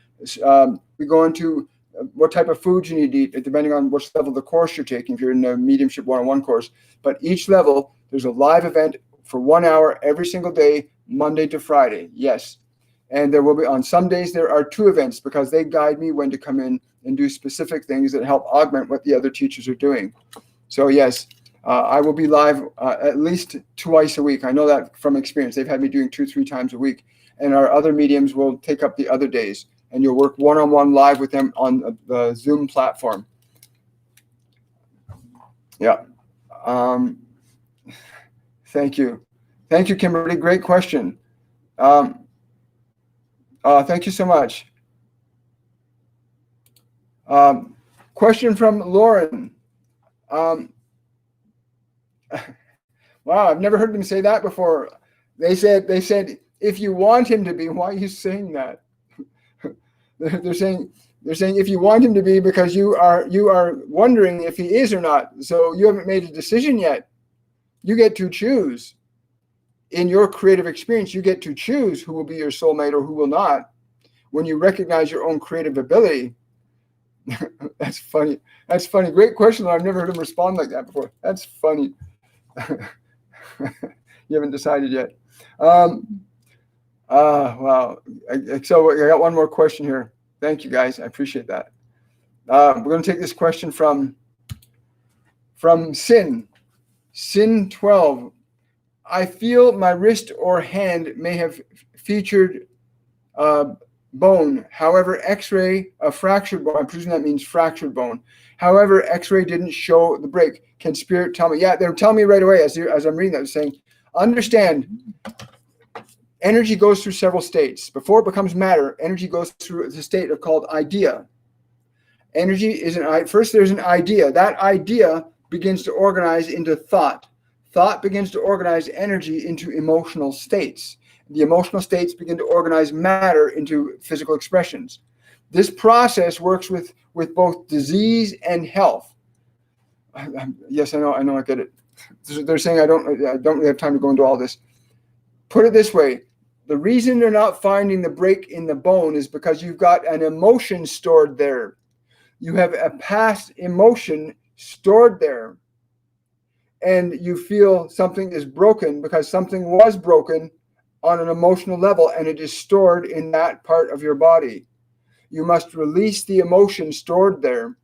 what type of food you need to eat, depending on which level of the course you're taking, if you're in a Mediumship 101 course. But each level, there's a live event for 1 hour every single day, Monday to Friday. Yes. And there will be, on some days, there are 2 events because they guide me when to come in and do specific things that help augment what the other teachers are doing. So yes, I will be live at least twice a week. I know that from experience. They've had me doing 2-3 times a week. And our other mediums will take up the other days. And you'll work one-on-one live with them on the Zoom platform. Yeah. Thank you. Thank you, Kimberly. Great question. Thank you so much. Question from Lauren. Wow, I've never heard them say that before. They said, if you want him to be, why are you saying that? They're saying if you want him to be because you are wondering if he is or not. So you haven't made a decision yet. You get to choose. In your creative experience, you get to choose who will be your soulmate or who will not. When you recognize your own creative ability. That's funny. That's funny. Great question. I've never heard him respond like that before. That's funny. You haven't decided yet. Wow. So I got one more question here. Thank you, guys. I appreciate that. We're going to take this question from Sin 12. I feel my wrist or hand may have featured bone. However, X-ray of fractured bone. I presume that means fractured bone. However, X-ray didn't show the break. Can Spirit tell me? Yeah, they're telling me right away as I'm reading that. They're saying, understand, energy goes through several states. Before it becomes matter, energy goes through the state called idea. Energy is first there's an idea. That idea begins to organize into thought. Thought begins to organize energy into emotional states. The emotional states begin to organize matter into physical expressions. This process works with both disease and health. Yes, I know, I get it. They're saying I don't really have time to go into all this. Put it this way. The reason they're not finding the break in the bone is because you've got an emotion stored there. You have a past emotion stored there. And you feel something is broken because something was broken on an emotional level, and it is stored in that part of your body. You must release the emotion stored there.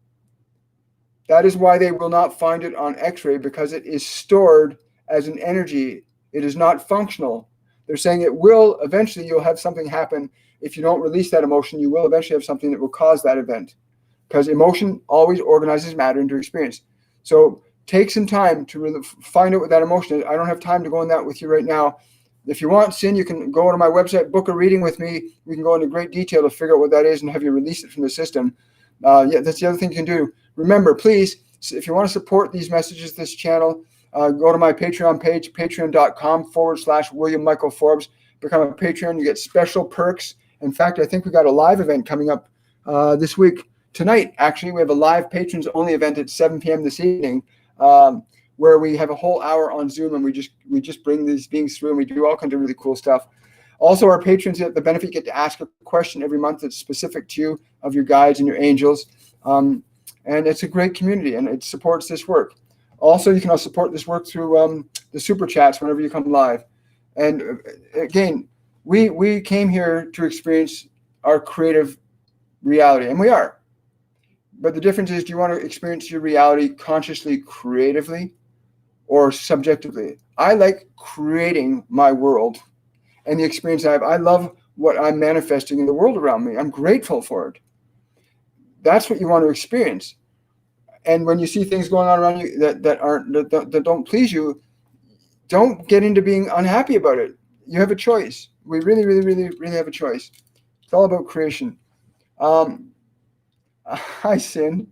That is why they will not find it on X-ray, because it is stored as an energy. It is not functional. They're saying it will eventually, you'll have something happen. If you don't release that emotion, you will eventually have something that will cause that event, because emotion always organizes matter into experience. So take some time to really find out what that emotion is. I don't have time to go in that with you right now. If you want, Sin, you can go to my website, book a reading with me. We can go into great detail to figure out what that is and have you release it from the system. Yeah, that's the other thing you can do. Remember, please, if you want to support these messages, this channel, go to my Patreon page, patreon.com/William Michael Forbes. Become a Patreon. You get special perks. In fact, I think we got a live event coming up this week. Tonight, actually, we have a live patrons-only event at 7 p.m. this evening, where we have a whole hour on Zoom, and we just bring these beings through, and we do all kinds of really cool stuff. Also, our patrons at the benefit get to ask a question every month that's specific to you, of your guides and your angels. And it's a great community, and it supports this work. Also, you can also support this work through the super chats whenever you come live. And again, we came here to experience our creative reality, and we are. But the difference is, do you want to experience your reality consciously, creatively, or subjectively? I like creating my world and the experience I have. I love what I'm manifesting in the world around me. I'm grateful for it. That's what you want to experience. And when you see things going on around you that don't please you, don't get into being unhappy about it. You have a choice. We really, really, really, really have a choice. It's all about creation. Hi, Sin.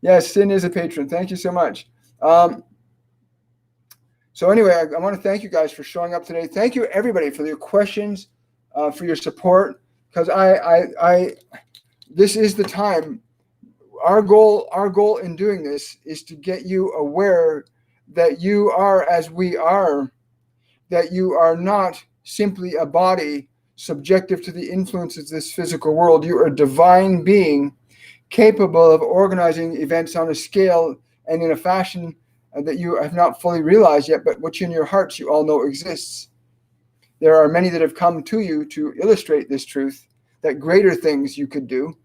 Yes, Sin is a patron. Thank you so much. So anyway, I want to thank you guys for showing up today. Thank you, everybody, for your questions, for your support, because this is the time. Our goal in doing this is to get you aware that you are as we are, that you are not simply a body subjective to the influences of this physical world. You are a divine being capable of organizing events on a scale and in a fashion that you have not fully realized yet, but which in your hearts you all know exists. There are many that have come to you to illustrate this truth, that greater things you could do.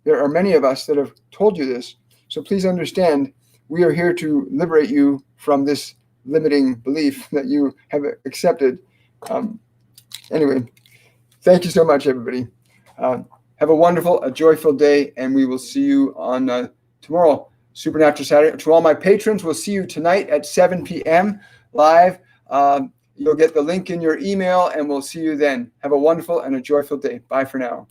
There are many of us that have told you this. So please understand, we are here to liberate you from this limiting belief that you have accepted. Anyway, thank you so much, everybody. Have a wonderful, a joyful day, and we will see you on tomorrow, Supernatural Saturday. To all my patrons, we'll see you tonight at 7 p.m. live. You'll get the link in your email, and we'll see you then. Have a wonderful and a joyful day. Bye for now.